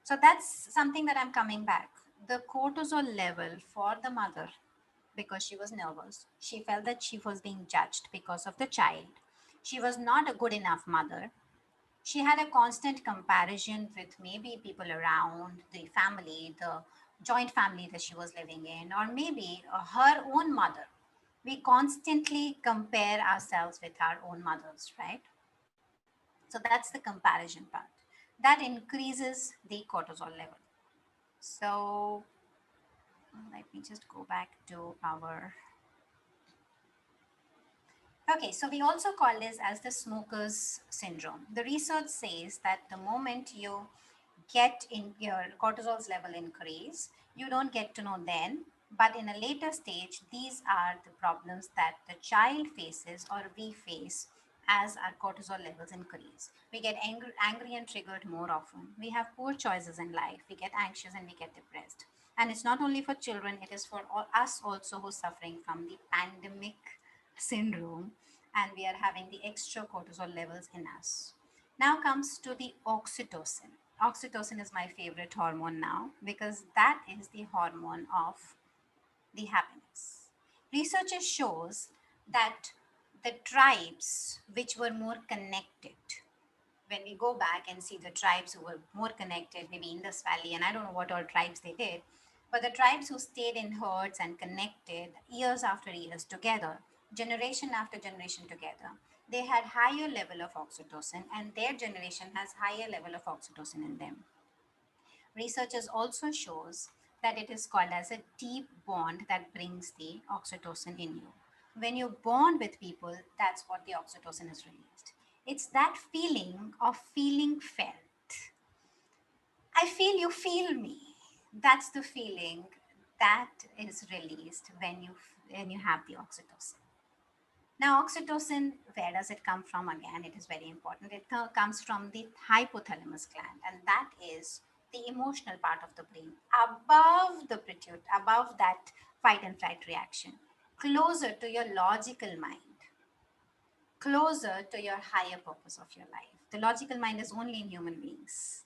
So that's something that I'm coming back. The cortisol level for the mother, because she was nervous, she felt that she was being judged because of the child. She was not a good enough mother. She had a constant comparison with maybe people around, the family, the joint family that she was living in, or maybe her own mother. We constantly compare ourselves with our own mothers, right? So that's the comparison part. That increases the cortisol level. So let me just go back to our. Okay, so we also call this as the smoker's syndrome. The research says that the moment you get in your cortisol's level increase, you don't get to know then, but in a later stage, these are the problems that the child faces or we face as our cortisol levels increase. We get angry and triggered more often. We have poor choices in life. We get anxious and we get depressed. And it's not only for children, it is for us also who's suffering from the pandemic syndrome, and we are having the extra cortisol levels in us. Now comes to the oxytocin. Oxytocin is my favorite hormone now because that is the hormone of the happiness. Researchers shows that the tribes which were more connected, when we go back and see the tribes who were more connected, maybe Indus Valley, and I don't know what all tribes they did, but the tribes who stayed in herds and connected years after years together, generation after generation together, they had higher level of oxytocin, and their generation has higher level of oxytocin in them. Researchers also shows that it is called as a deep bond that brings the oxytocin in you. When you bond with people, that's what the oxytocin is released. It's that feeling of feeling felt. I feel you feel me. That's the feeling that is released when you have the oxytocin. Now, oxytocin, where does it come from? Again, it is very important. It comes from the hypothalamus gland, and that is the emotional part of the brain, above the pituitary, above that fight and flight reaction, closer to your logical mind, closer to your higher purpose of your life. The logical mind is only in human beings.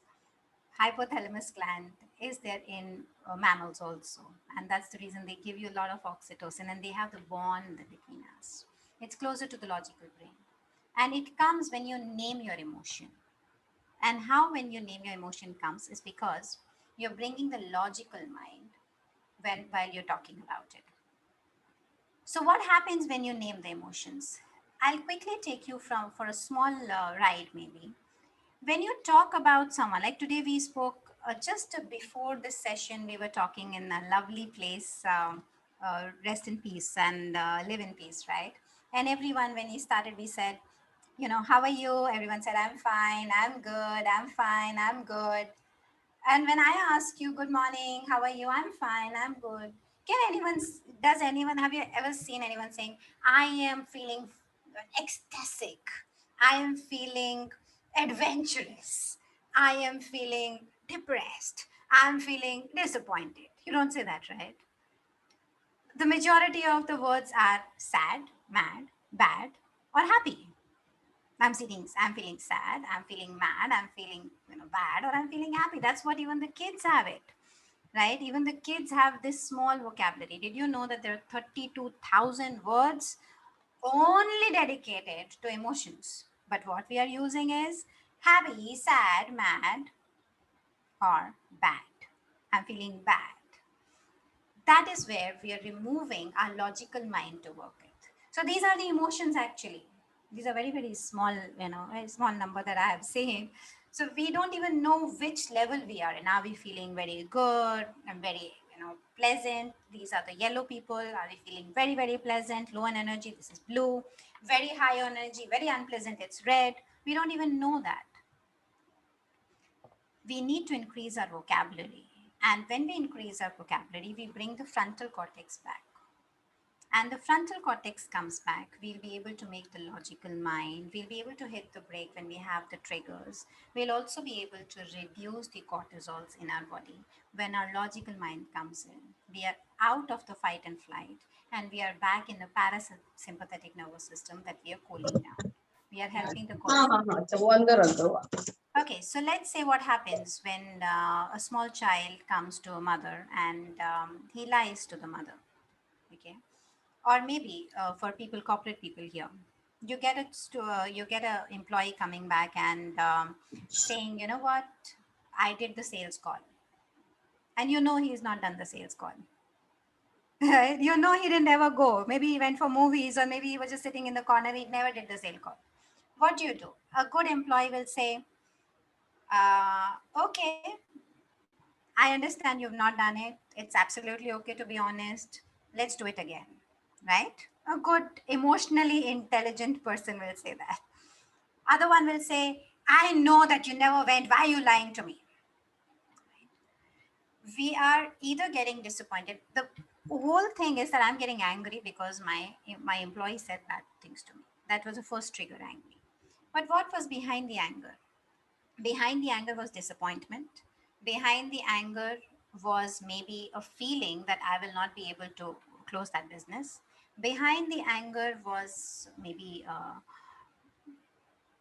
Hypothalamus gland is there in mammals also, and that's the reason they give you a lot of oxytocin and they have the bond between us. It's closer to the logical brain, and it comes when you name your emotion. And how when you name your emotion comes is because you're bringing the logical mind while you're talking about it. So what happens when you name the emotions? I'll quickly take you for a small ride maybe. When you talk about someone, like today we spoke just before this session, we were talking in a lovely place, rest in peace and live in peace, right? And everyone, when he started, we said, how are you? Everyone said, I'm fine, I'm good, I'm fine, I'm good. And when I ask you, good morning, how are you? I'm fine, I'm good. Have you ever seen anyone saying, I am feeling ecstatic, I am feeling adventurous, I am feeling depressed, I'm feeling disappointed? You don't say that, right? The majority of the words are sad, mad, bad, or happy. I'm feeling sad, I'm feeling mad, I'm feeling bad, or I'm feeling happy. That's what even the kids have it, right? Even the kids have this small vocabulary. Did you know that there are 32,000 words only dedicated to emotions? But what we are using is happy, sad, mad, or bad. I'm feeling bad. That is where we are removing our logical mind to work with. So these are the emotions actually. These are very, very small, a small number that I have seen. So we don't even know which level we are in. Are we feeling very good and very, pleasant? These are the yellow people. Are we feeling very, very pleasant, low in energy? This is blue. Very high energy, very unpleasant, it's red. We don't even know that. We need to increase our vocabulary. And when we increase our vocabulary, we bring the frontal cortex back. And the frontal cortex comes back, we'll be able to make the logical mind. We'll be able to hit the brake when we have the triggers. We'll also be able to reduce the cortisols in our body. When our logical mind comes in, we are out of the fight and flight, and we are back in the parasympathetic nervous system that we are cooling down. We are helping the हाँ cortisol. हाँ हाँ अच्छा वो अंदर रख दो Okay, so let's say what happens when a small child comes to a mother and he lies to the mother. Okay, or maybe for people, corporate people here, you get a employee coming back and saying, you know what, I did the sales call, and he's not done the sales call. Right? He didn't ever go. Maybe he went for movies, or maybe he was just sitting in the corner. He never did the sales call. What do? A good employee will say, okay, I understand you've not done it. It's absolutely okay to be honest. Let's do it again. Right? A good, emotionally intelligent person will say that. Other one will say, I know that you never went. Why are you lying to me? We are either getting disappointed. The whole thing is that I'm getting angry because my employee said bad things to me. That was the first trigger, angry. But what was behind the anger? Behind the anger was disappointment. Behind the anger was maybe a feeling that I will not be able to close that business. Behind the anger was maybe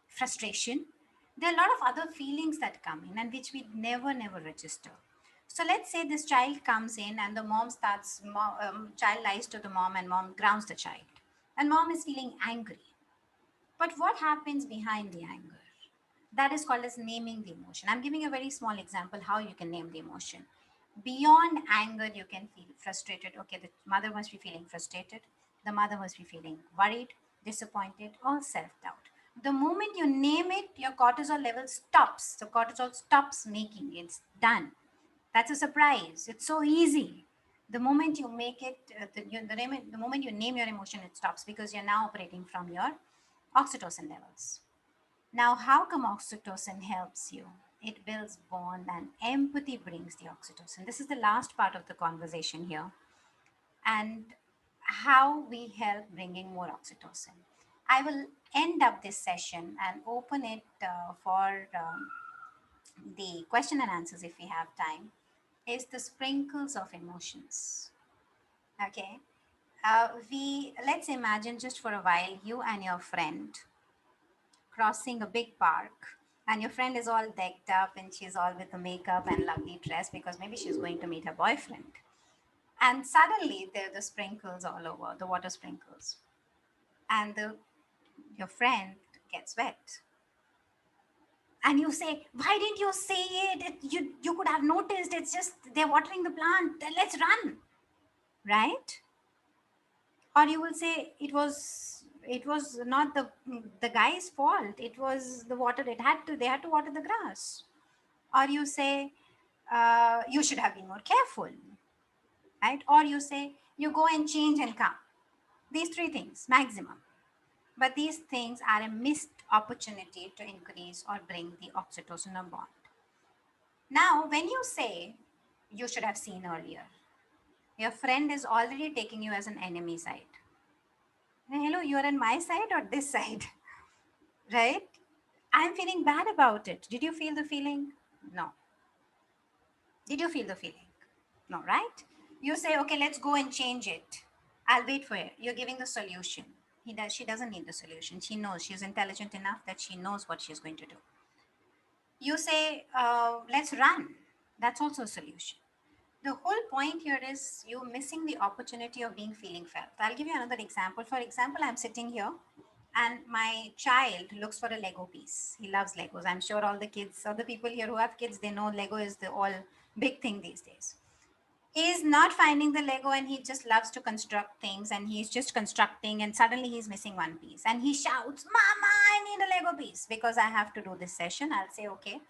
frustration. There are a lot of other feelings that come in and which we never register. So let's say this child comes in and the child lies to the mom and mom grounds the child. And mom is feeling angry. But what happens behind the anger? That is called as naming the emotion. I'm giving a very small example how you can name the emotion. Beyond anger, you can feel frustrated. Okay, the mother must be feeling frustrated. The mother must be feeling worried, disappointed, or self doubt. The moment you name it, your cortisol level stops. The cortisol stops making it. It's done. That's a surprise. It's so easy. The moment you make it, the moment you name your emotion, it stops because you're now operating from your oxytocin levels. Now, how come oxytocin helps you? It builds bond, and empathy brings the oxytocin. This is the last part of the conversation here. And how we help bringing more oxytocin. I will end up this session and open it for the question and answers if we have time. Is the sprinkles of emotions. Okay. We let's imagine just for a while you and your friend crossing a big park, and your friend is all decked up and she's all with the makeup and lovely dress because maybe she's going to meet her boyfriend, and suddenly there are the sprinkles all over, the water sprinkles, and your friend gets wet, and you say, why didn't you say it? You could have noticed. It's just they're watering the plant. Let's run. Right? Or you will say it was not the guy's fault. It was the water. They had to water the grass. Or you say you should have been more careful, right? Or you say you go and change and come. These three things maximum, but these things are a missed opportunity to increase or bring the oxytocin or bond. Now when you say you should have seen earlier, your friend is already taking you as an enemy side. Hello, you're on my side or this side? Right? I'm feeling bad about it. Did you feel the feeling? No. Did you feel the feeling? No, right? You say, okay, let's go and change it. I'll wait for it. You're giving the solution. She doesn't need the solution. She knows, she's intelligent enough that she knows what she's going to do. You say, let's run. That's also a solution. The whole point here is you missing the opportunity of being feeling felt. I'll give you another example. For example, I'm sitting here and my child looks for a Lego piece. He loves Legos. I'm sure all the kids, all the people here who have kids, they know Lego is the all big thing these days. He's not finding the Lego and he just loves to construct things and he's just constructing and suddenly he's missing one piece and he shouts, Mama, I need a Lego piece. Because I have to do this session, I'll say, okay,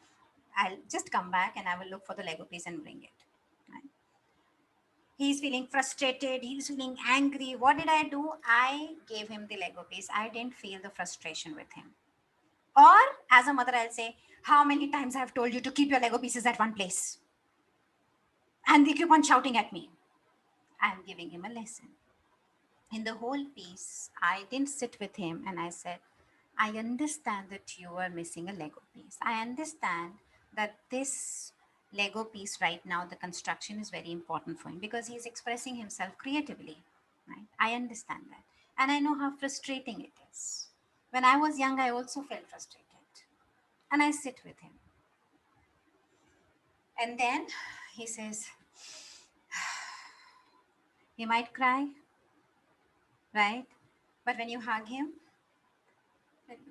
I'll just come back and I will look for the Lego piece and bring it. Right? He's feeling frustrated, he's feeling angry. What did I do? I gave him the Lego piece. I didn't feel the frustration with him. Or as a mother, I'll say, how many times I've told you to keep your Lego pieces at one place? And they keep on shouting at me. I'm giving him a lesson. In the whole piece, I didn't sit with him and I said, I understand that you are missing a Lego piece. I understand that this Lego piece right now, the construction is very important for him because he's expressing himself creatively. Right? I understand that. And I know how frustrating it is. When I was young, I also felt frustrated. And I sit with him. And then he says, he might cry, right? But when you hug him,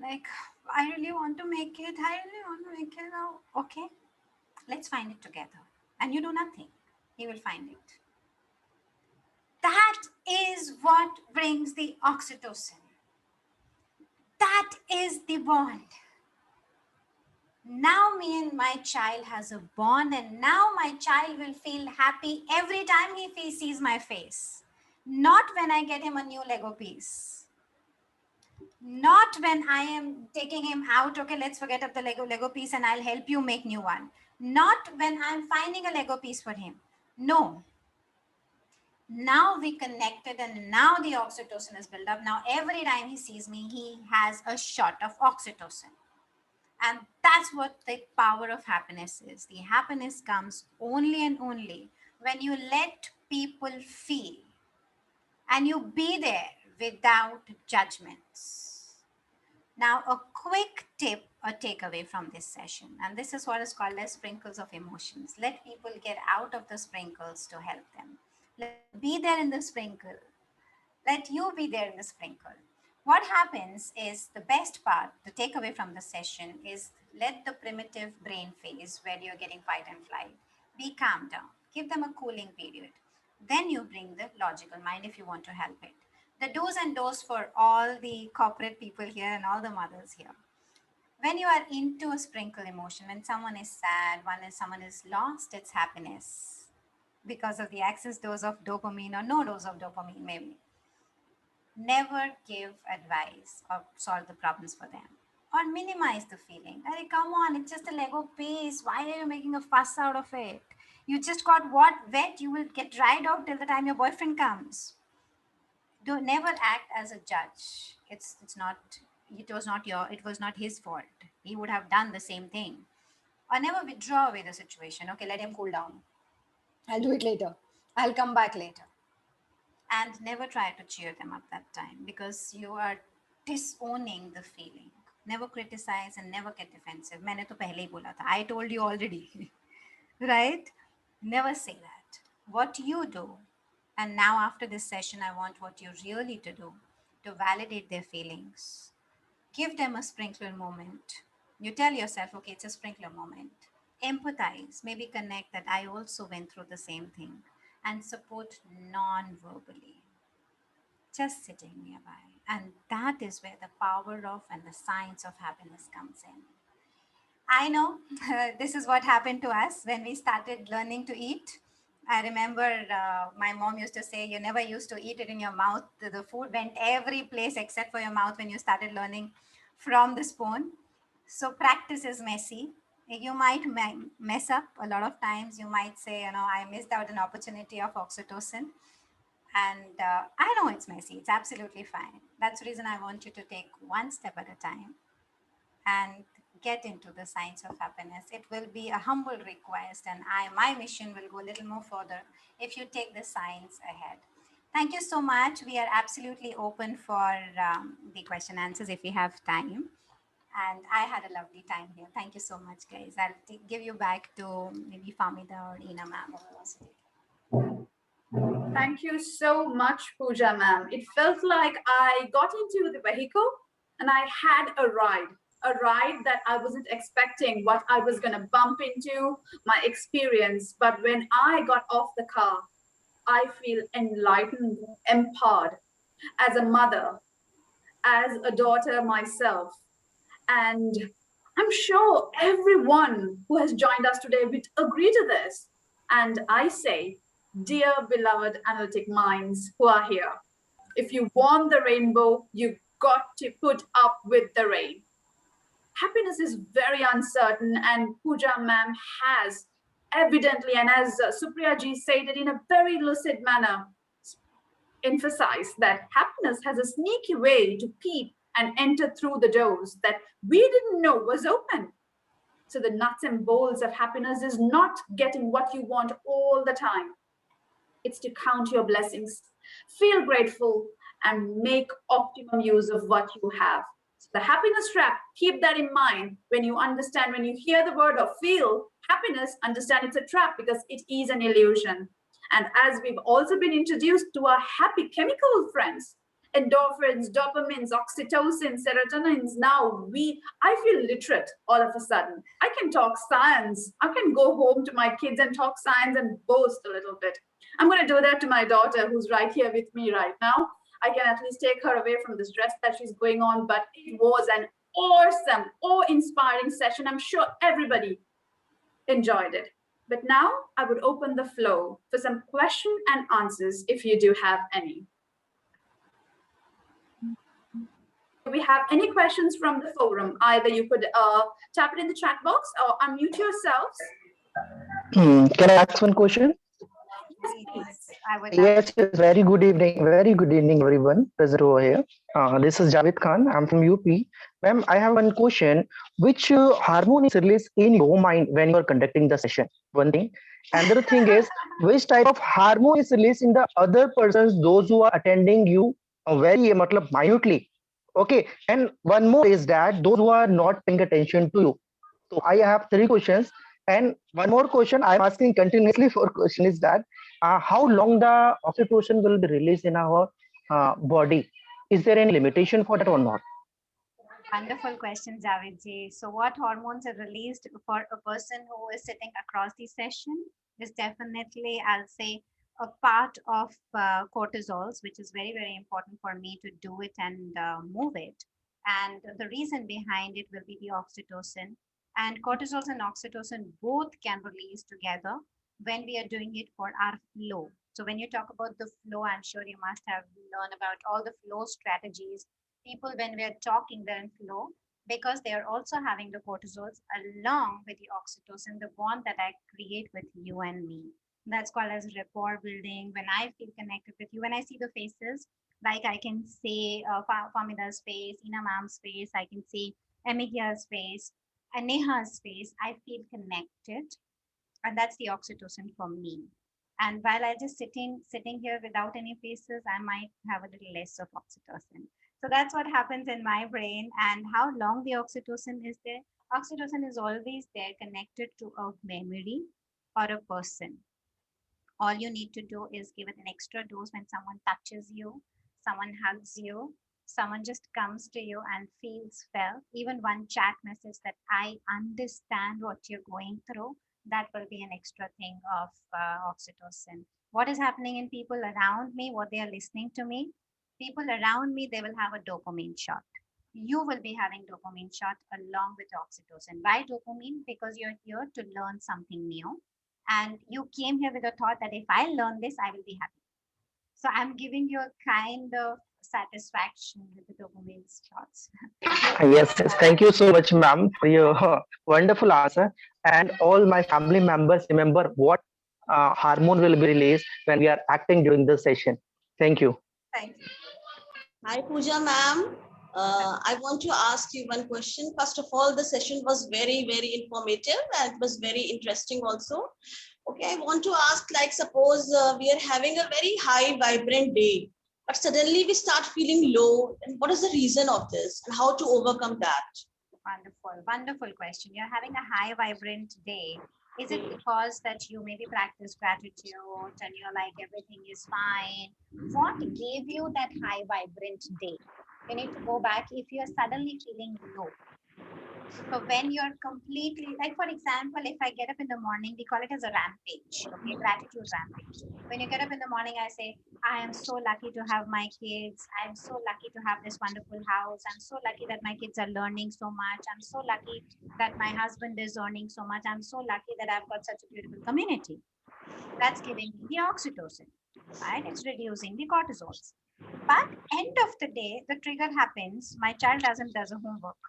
like, I really want to make it. I really want to make it now. Okay, let's find it together. And you do nothing. He will find it. That is what brings the oxytocin. That is the bond. Now me and my child has a bond and now my child will feel happy every time he sees my face. Not when I get him a new Lego piece. Not when I am taking him out, okay, let's forget of the Lego piece and I'll help you make new one. Not when I'm finding a Lego piece for him. No. Now we connected and now the oxytocin is built up. Now every time he sees me, he has a shot of oxytocin. And that's what the power of happiness is. The happiness comes only and only when you let people feel and you be there without judgments. Now, a quick tip or takeaway from this session, and this is what is called as sprinkles of emotions. Let people get out of the sprinkles to help them. Let be there in the sprinkle. Let you be there in the sprinkle. What happens is the best part, the takeaway from the session is let the primitive brain phase where you're getting fight and flight be calmed down. Give them a cooling period. Then you bring the logical mind if you want to help it. The do's and don'ts for all the corporate people here and all the mothers here. When you are into a sprinkle emotion, when someone is sad, someone is lost its happiness because of the excess dose of dopamine or no dose of dopamine, maybe. Never give advice or solve the problems for them or minimize the feeling. Hey, come on, it's just a Lego piece. Why are you making a fuss out of it? You just got what wet, you will get dried out till the time your boyfriend comes. Don't never act as a judge. It was not his fault. He would have done the same thing. Or never withdraw away the situation. Okay, let him cool down. I'll do it later. I'll come back later. And never try to cheer them up that time because you are disowning the feeling. Never criticize and never get defensive. मैंने तो पहले ही बोला था. I told you already. Right? Never say that. What you do, and now after this session, I want what you really to do to validate their feelings. Give them a sprinkler moment. You tell yourself, okay, it's a sprinkler moment. Empathize, maybe connect that I also went through the same thing and support non-verbally. Just sitting nearby. And that is where the power of and the science of happiness comes in. I know this is what happened to us when we started learning to eat. I remember my mom used to say, you never used to eat it in your mouth. The food went every place except for your mouth when you started learning from the spoon. So practice is messy. You might mess up a lot of times. You might say, I missed out an opportunity of oxytocin. And I know it's messy. It's absolutely fine. That's the reason I want you to take one step at a time and get into the science of happiness. It will be a humble request, and my mission will go a little more further if you take the science ahead. Thank you so much. We are absolutely open for the question answers if we have time. And I had a lovely time here. Thank you so much, guys. I'll give you back to maybe Fahmida or Ina ma'am. Thank you so much, Pooja ma'am. It felt like I got into the vehicle and I had a ride that I wasn't expecting what I was going to bump into, my experience. But when I got off the car, I feel enlightened, empowered as a mother, as a daughter myself. And I'm sure everyone who has joined us today would agree to this. And I say, dear beloved analytic minds who are here, if you want the rainbow, you've got to put up with the rain. Happiness is very uncertain, and Pooja ma'am has evidently, and as Supriya ji said it in a very lucid manner, emphasized that happiness has a sneaky way to peep and enter through the doors that we didn't know was open. So the nuts and bolts of happiness is not getting what you want all the time. It's to count your blessings, feel grateful, and make optimum use of what you have. So the happiness trap, keep that in mind when you understand, when you hear the word or feel happiness, understand it's a trap because it is an illusion. And as we've also been introduced to our happy chemical friends, endorphins, dopamines, oxytocin, serotonins, I feel literate all of a sudden. I can talk science. I can go home to my kids and talk science and boast a little bit. I'm going to do that to my daughter who's right here with me right now. I can at least take her away from the stress that she's going on, but it was an awesome, awe-inspiring session. I'm sure everybody enjoyed it. But now I would open the floor for some question and answers if you do have any. Do we have any questions from the forum? Either you could tap it in the chat box or unmute yourselves. Can I ask one question? Yes, yes, very good evening. Very good evening, everyone present over here. This is Javed Khan. I'm from UP. Ma'am, I have one question. Which hormone is released in your mind when you are conducting the session? One thing. Another thing is, which type of hormone is released in the other persons, those who are attending you very minutely? Okay. And one more is that those who are not paying attention to you. So I have three questions. And one more question I'm asking continuously for question is that how long the oxytocin will be released in our body? Is there any limitation for that or not? Wonderful question, Javed. So what hormones are released for a person who is sitting across the session is definitely, I'll say, a part of cortisols, which is very, very important for me to do it and move it. And the reason behind it will be the oxytocin. And cortisols and oxytocin both can release together when we are doing it for our flow. So when you talk about the flow, I'm sure you must have learned about all the flow strategies. People, when we are talking, they're in flow because they are also having the cortisols along with the oxytocin, the bond that I create with you and me. That's called as rapport building. When I feel connected with you, when I see the faces, like I can say Fahmida's face, Ina ma'am's face, I can see Emigia's face, and Neha's face, I feel connected. And that's the oxytocin for me. And while I just sitting here without any faces, I might have a little less of oxytocin. So that's what happens in my brain. And how long the oxytocin is there? Oxytocin is always there connected to a memory or a person. All you need to do is give it an extra dose when someone touches you, someone hugs you, someone just comes to you and feels felt. Even one chat message that I understand what you're going through, that will be an extra thing of oxytocin. What is happening in people around me, what they are listening to me, people around me, they will have a dopamine shot. You will be having dopamine shot along with oxytocin. Why dopamine? Because you're here to learn something new. And you came here with a thought that if I learn this, I will be happy. So I'm giving you a kind of satisfaction with the dopamine shots. Yes, yes. Thank you so much, ma'am, for your wonderful answer. And all my family members remember what hormone will be released when we are acting during the session. Thank you. Thank you. Hi, Pooja ma'am. I want to ask you one question. First of all, the session was very, very informative and it was very interesting also. Okay, I want to ask, like, suppose we are having a very high vibrant day, but suddenly we start feeling low. And what is the reason of this and how to overcome that? Wonderful, wonderful question. You're having a high vibrant day. Is it because that you maybe practice gratitude and you're like everything is fine? What gave you that high vibrant day? You need to go back if you're suddenly feeling low. So when you're completely, like for example, if I get up in the morning, we call it as a rampage, okay, gratitude rampage. When you get up in the morning, I say, I am so lucky to have my kids. I'm so lucky to have this wonderful house. I'm so lucky that my kids are learning so much. I'm so lucky that my husband is earning so much. I'm so lucky that I've got such a beautiful community. That's giving me the oxytocin, right? It's reducing the cortisols. But end of the day, the trigger happens. My child doesn't do the homework.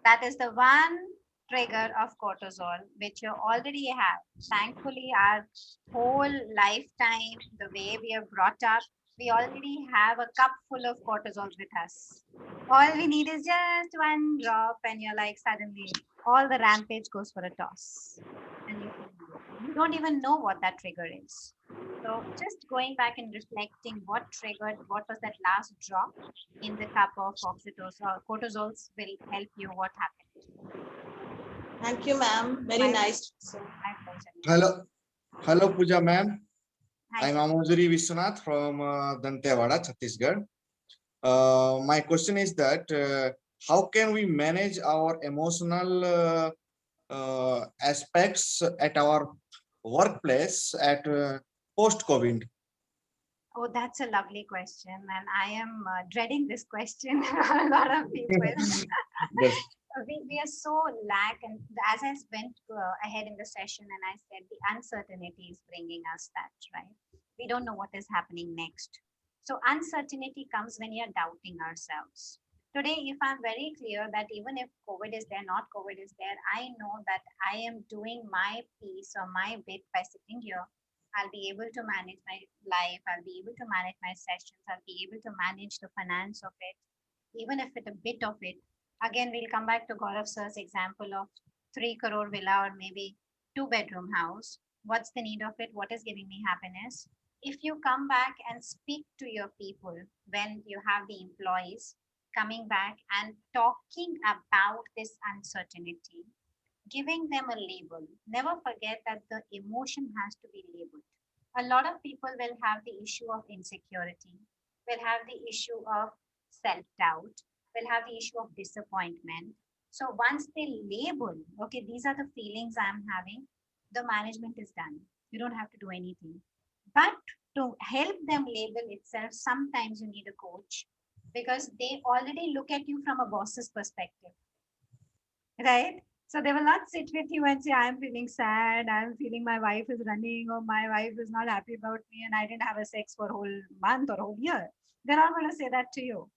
That is the one trigger of cortisol, which you already have. Thankfully, our whole lifetime, the way we are brought up, we already have a cup full of cortisol with us. All we need is just one drop, and you're like, suddenly, all the rampage goes for a toss. And you don't even know what that trigger is. So just going back and reflecting what triggered, what was that last drop in the cup of cortisols will help you what happened. Thank you, ma'am. Very My nice. My pleasure. Hello, Pooja ma'am. Hi, I'm sir. Amojuri Vishwanath from Dantewada, Chhattisgarh. My question is that how can we manage our emotional aspects at our workplace at post-COVID? Oh, that's a lovely question. And I am dreading this question. A lot of people. Yes. We are so lack, and as I went ahead in the session and I said the uncertainty is bringing us that, right? We don't know what is happening next. So uncertainty comes when you're doubting ourselves. Today, if I'm very clear that even if COVID is there, not COVID is there, I know that I am doing my piece or my bit by sitting here. I'll be able to manage my life. I'll be able to manage my sessions. I'll be able to manage the finance of it, even if it a bit of it. Again, we'll come back to Gaurav sir's example of 3 crore villa or maybe 2-bedroom house. What's the need of it? What is giving me happiness? If you come back and speak to your people when you have the employees coming back and talking about this uncertainty, giving them a label. Never forget that the emotion has to be labeled. A lot of people will have the issue of insecurity, will have the issue of self doubt, will have the issue of disappointment. So once they label, okay, these are the feelings I'm having, the management is done. You don't have to do anything. But to help them label itself, sometimes you need a coach because they already look at you from a boss's perspective, right? So they will not sit with you and say, I'm feeling sad, I'm feeling my wife is running, or my wife is not happy about me, and I didn't have a sex for a whole month or a whole year. They're not going to say that to you.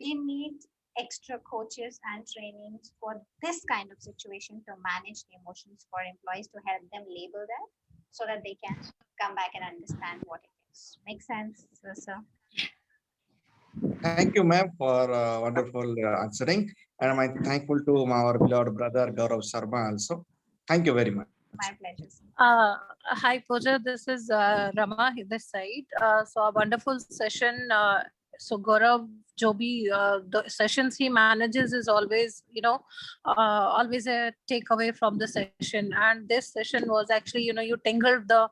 We need extra coaches and trainings for this kind of situation to manage the emotions for employees, to help them label that so that they can come back and understand what it is. Make sense, sir? Thank you, ma'am, for wonderful answering. And I'm thankful to our beloved brother Gaurav Sharma also. Thank you very much. My pleasure, sir. Hi, Pooja. This is Rama this side. So a wonderful session. So Gaurav Jobi, the sessions he manages is always, always a takeaway from the session. And this session was actually, you tingled the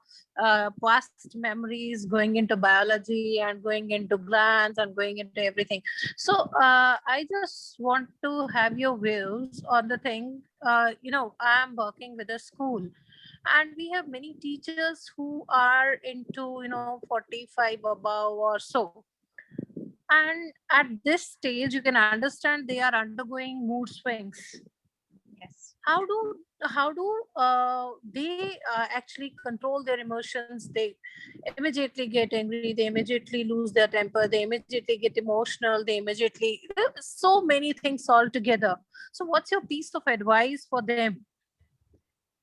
past memories, going into biology and going into glands and going into everything. So I just want to have your views on the thing. I'm working with a school and we have many teachers who are into 45 above or so, and at this stage you can understand they are undergoing mood swings. Yes. How do they actually control their emotions? They immediately get angry, they immediately lose their temper, they immediately get emotional, they immediately, so many things all together. So what's your piece of advice for them?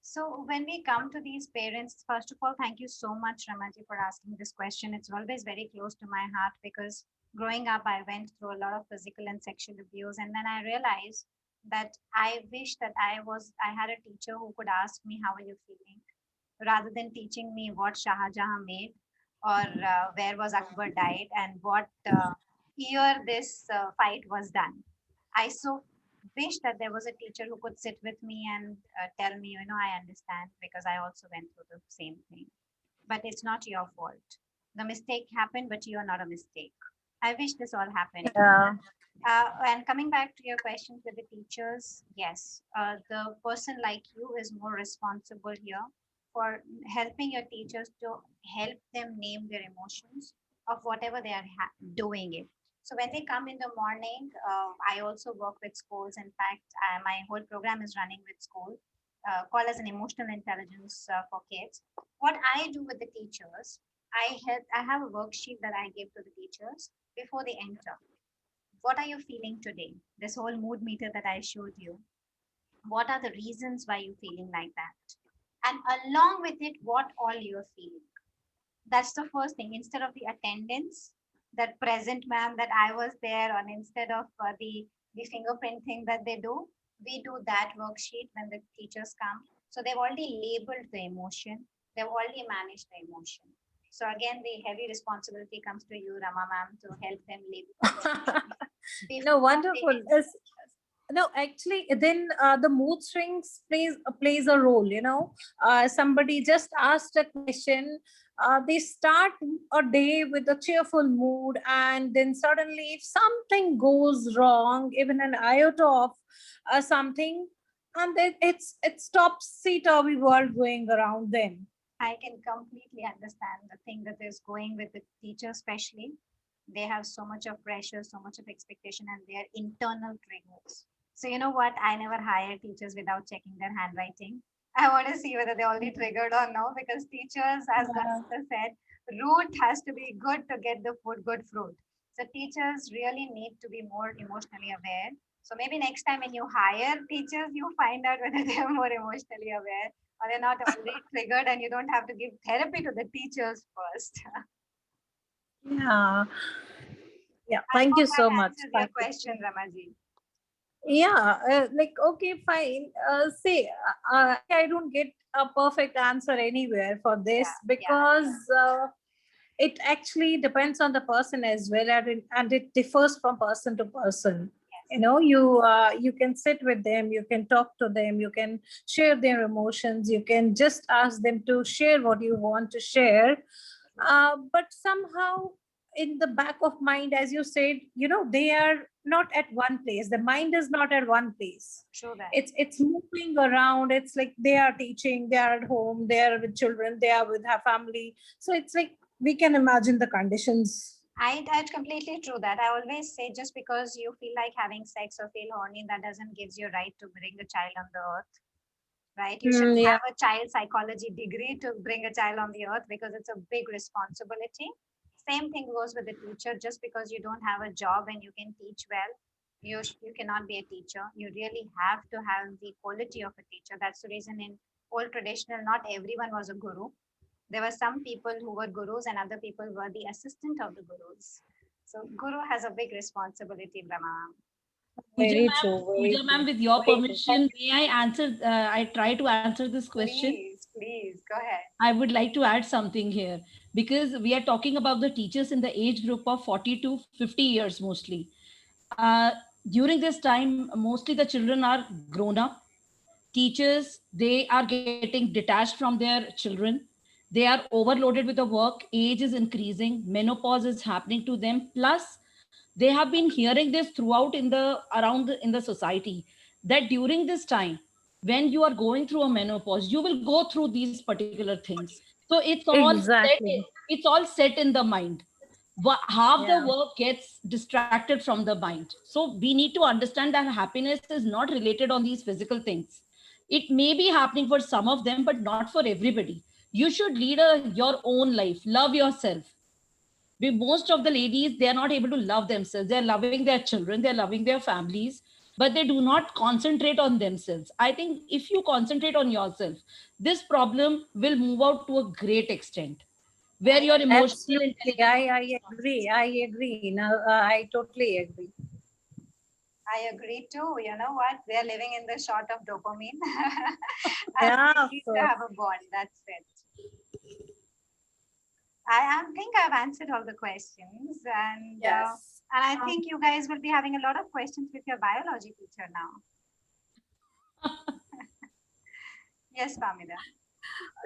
So when we come to these parents, first of all, thank you so much, Ramaji, for asking this question. It's always very close to my heart because growing up, I went through a lot of physical and sexual abuse. And then I realized that I wish that I had a teacher who could ask me, how are you feeling? Rather than teaching me what Shah Jahan made, or where was Akbar died, and what year this fight was done. I so wish that there was a teacher who could sit with me and tell me, I understand because I also went through the same thing. But it's not your fault. The mistake happened, but you are not a mistake. I wish this all happened. Yeah. And coming back to your question with the teachers, yes, the person like you is more responsible here for helping your teachers to help them name their emotions of whatever they are doing it. So when they come in the morning, I also work with schools. In fact, my whole program is running with school, called as an emotional intelligence for kids. What I do with the teachers, I have a worksheet that I give to the teachers before they enter. What are you feeling today? This whole mood meter that I showed you. What are the reasons why you're feeling like that? And along with it, what all you're feeling. That's the first thing. Instead of the attendance, that present ma'am that I was there, and instead of the fingerprint thing that they do, we do that worksheet when the teachers come. So they've already labeled the emotion. They've already managed the emotion. So again, the heavy responsibility comes to you, Rama ma'am, to help them label. No, wonderful. No, actually, then the mood swings plays a role. Somebody just asked a question. They start a day with a cheerful mood, and then suddenly, if something goes wrong, even an iota of something, and then it stops topsy-turvy world going around them. I can completely understand the thing that is going with the teacher, especially. They have so much of pressure, so much of expectation, and their internal triggers. So, you know what? I never hire teachers without checking their handwriting. I want to see whether they're already triggered or no, because teachers, as Yeah. Gasta said, root has to be good to get the food, good fruit. So, teachers really need to be more emotionally aware. So, maybe next time when you hire teachers, you find out whether they're more emotionally aware or they're not already triggered, and you don't have to give therapy to the teachers first. Yeah. Yeah. I Thank hope you that so much. answers your Thank you. question, Ramaji. Yeah, like okay, fine. See, I don't get a perfect answer anywhere for this, Yeah. because it actually depends on the person as well, and it differs from person to person. Yes. You can sit with them, you can talk to them, you can share their emotions, you can just ask them to share what you want to share. But somehow in the back of mind, as you said, they are not at one place. The mind is not at one place. True that. It's moving around. It's like they are teaching, they are at home, they are with children, they are with her family. So it's like we can imagine the conditions. That's completely true that. I always say just because you feel like having sex or feel horny, that doesn't gives you right to bring a child on the earth, right? You should Yeah. have a child psychology degree to bring a child on the earth because it's a big responsibility. Same thing goes with the teacher. Just because you don't have a job and you can teach well, you cannot be a teacher. You really have to have the quality of a teacher. That's the reason in old traditional, not everyone was a guru. There were some people who were gurus and other people were the assistant of the gurus. So guru has a big responsibility, Brahma. Very true. Very Pooja true. ma'am, with your Very true. permission, may I answer? I try to answer this question. Please, go ahead. I would like to add something here because we are talking about the teachers in the age group of 40 to 50 years mostly. Uh, During this time, mostly the children are grown up. Teachers, they are getting detached from their children. They are overloaded with the work. Age is increasing. Menopause is happening to them. Plus, they have been hearing this throughout in the around in the society that during this time when you are going through a menopause you will go through these particular things, so Exactly. it's all set in the mind. Half the Yeah. work gets distracted from the mind, so we need to understand that happiness is not related on these physical things. It may be happening for some of them but not for everybody. You should lead your own life, love yourself. Most of the ladies, they are not able to love themselves. They're loving their children, they're loving their families, but they do not concentrate on themselves. I think if you concentrate on yourself, this problem will move out to a great extent where your emotional Absolutely. intelligence I agree. I agree. Now, I totally agree. I agree too. You know what? They're living in the short of dopamine. Yeah, And we of need to course. have a bond. That's it. I think I've answered all the questions, Yes. and I think you guys will be having a lot of questions with your biology teacher now. Yes, Pamela.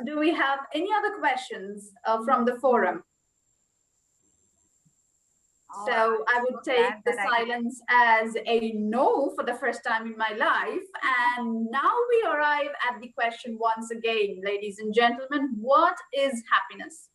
Do we have any other questions from the forum? Oh, So I I'm would so take glad the that I could. silence as a no for the first time in my life. And now we arrive at the question once again, ladies and gentlemen, what is happiness?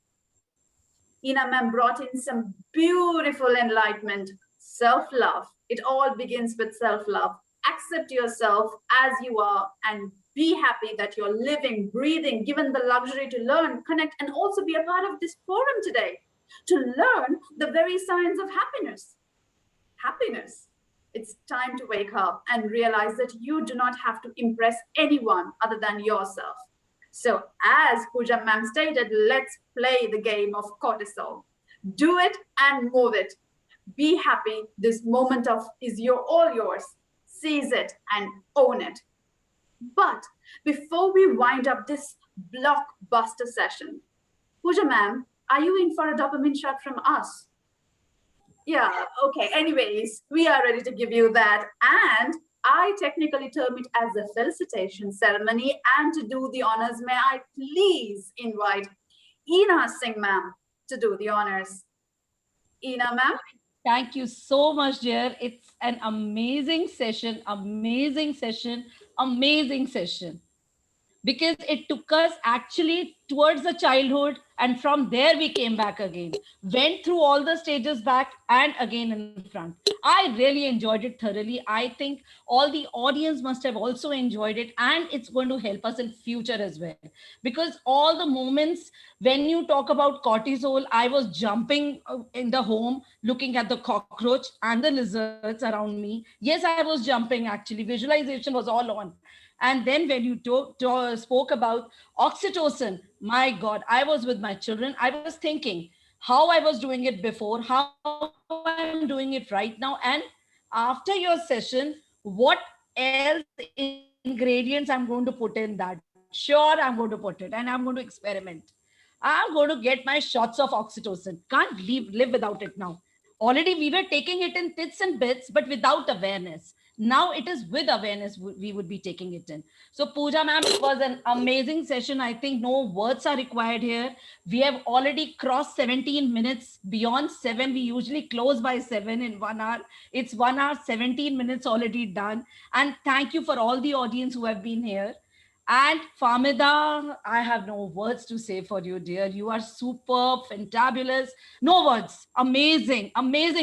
Ina ma'am brought in some beautiful enlightenment, self-love. It all begins with self-love. Accept yourself as you are and be happy that you're living, breathing, given the luxury to learn, connect, and also be a part of this forum today to learn the very signs of happiness. Happiness. It's time to wake up and realize that you do not have to impress anyone other than yourself. So, as Pooja ma'am stated, let's play the game of cortisol. Do it and move it. Be happy. This moment of is your all yours. Seize it and own it. But before we wind up this blockbuster session, Pooja ma'am, are you in for a dopamine shot from us? Yeah, okay. Anyways, we are ready to give you that. And I technically term it as a felicitation ceremony. And to do the honors, may I please invite Ina Singh ma'am to do the honors. Ina ma'am? Thank you so much, dear. It's an amazing session, because it took us actually towards the childhood, and from there we came back again, went through all the stages back and again in front. I really enjoyed it thoroughly. I think all the audience must have also enjoyed it, and it's going to help us in future as well, because all the moments when you talk about cortisol, I was jumping in the home looking at the cockroach and the lizards around me. Yes, I was jumping, actually visualization was all on. And then when you spoke about oxytocin, my God, I was with my children. I was thinking how I was doing it before, how I'm doing it right now. And after your session, what else ingredients I'm going to put in that? Sure, I'm going to put it and I'm going to experiment. I'm going to get my shots of oxytocin. Can't live without it now. Already we were taking it in bits and bits, but without awareness. Now it is with awareness we would be taking it in. So Pooja ma'am, it was an amazing session. I think no words are required here. We have already crossed 17 minutes. Beyond 7, we usually close by 7 in 1 hour. It's 1 hour 17 minutes already done. And thank you for all the audience who have been here. And Fahmida, I have no words to say for you, dear. You are superb, fantabulous. No words. Amazing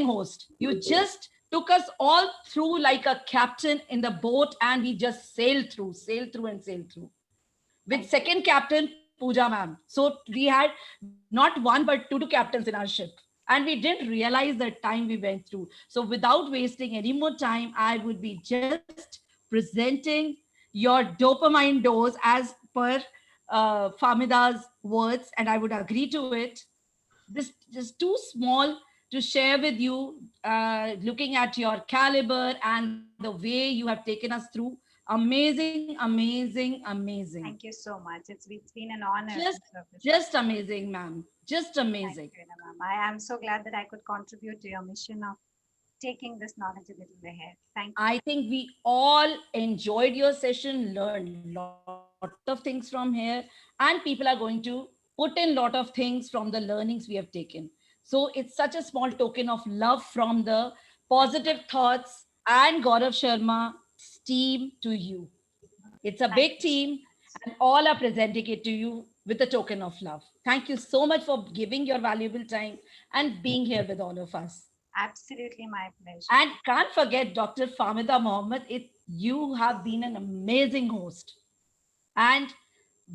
host. You just took us all through like a captain in the boat, and we just sailed through. With second captain, Pooja ma'am. So we had not one but two captains in our ship. And we didn't realize the time we went through. So without wasting any more time, I would be just presenting your dopamine dose as per Fahmida's words, and I would agree to it. This is too small to share with you, looking at your caliber and the way you have taken us through. Amazing. Thank you so much. It's been an honor Just, to serve this. just amazing, ma'am. Just Thank amazing. you, ma'am. I am so glad that I could contribute to your mission of taking this knowledge a little ahead. Thank you. I think we all enjoyed your session, learned a lot of things from here, and people are going to put in a lot of things from the learnings we have taken. So it's such a small token of love from the positive thoughts and Gaurav Sharma's team to you. It's a Thank big you. team, and all are presenting it to you with a token of love. Thank you so much for giving your valuable time and being here with all of us. Absolutely my pleasure. And can't forget Dr. Fahmida Mohamed. You have been an amazing host. And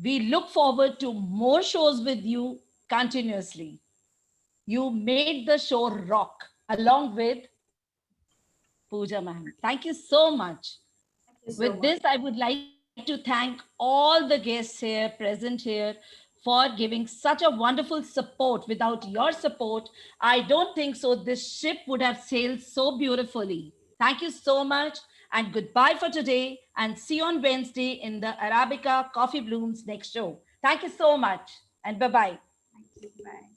we look forward to more shows with you continuously. You made the show rock along with Pooja ma'am. Thank you so much. Thank you so With much. this, I would like to thank all the guests here, present here, for giving such a wonderful support. Without your support, I don't think so this ship would have sailed so beautifully. Thank you so much and goodbye for today, and see you on Wednesday in the Arabica Coffee Blooms next show. Thank you so much and bye-bye. Thank you. Bye.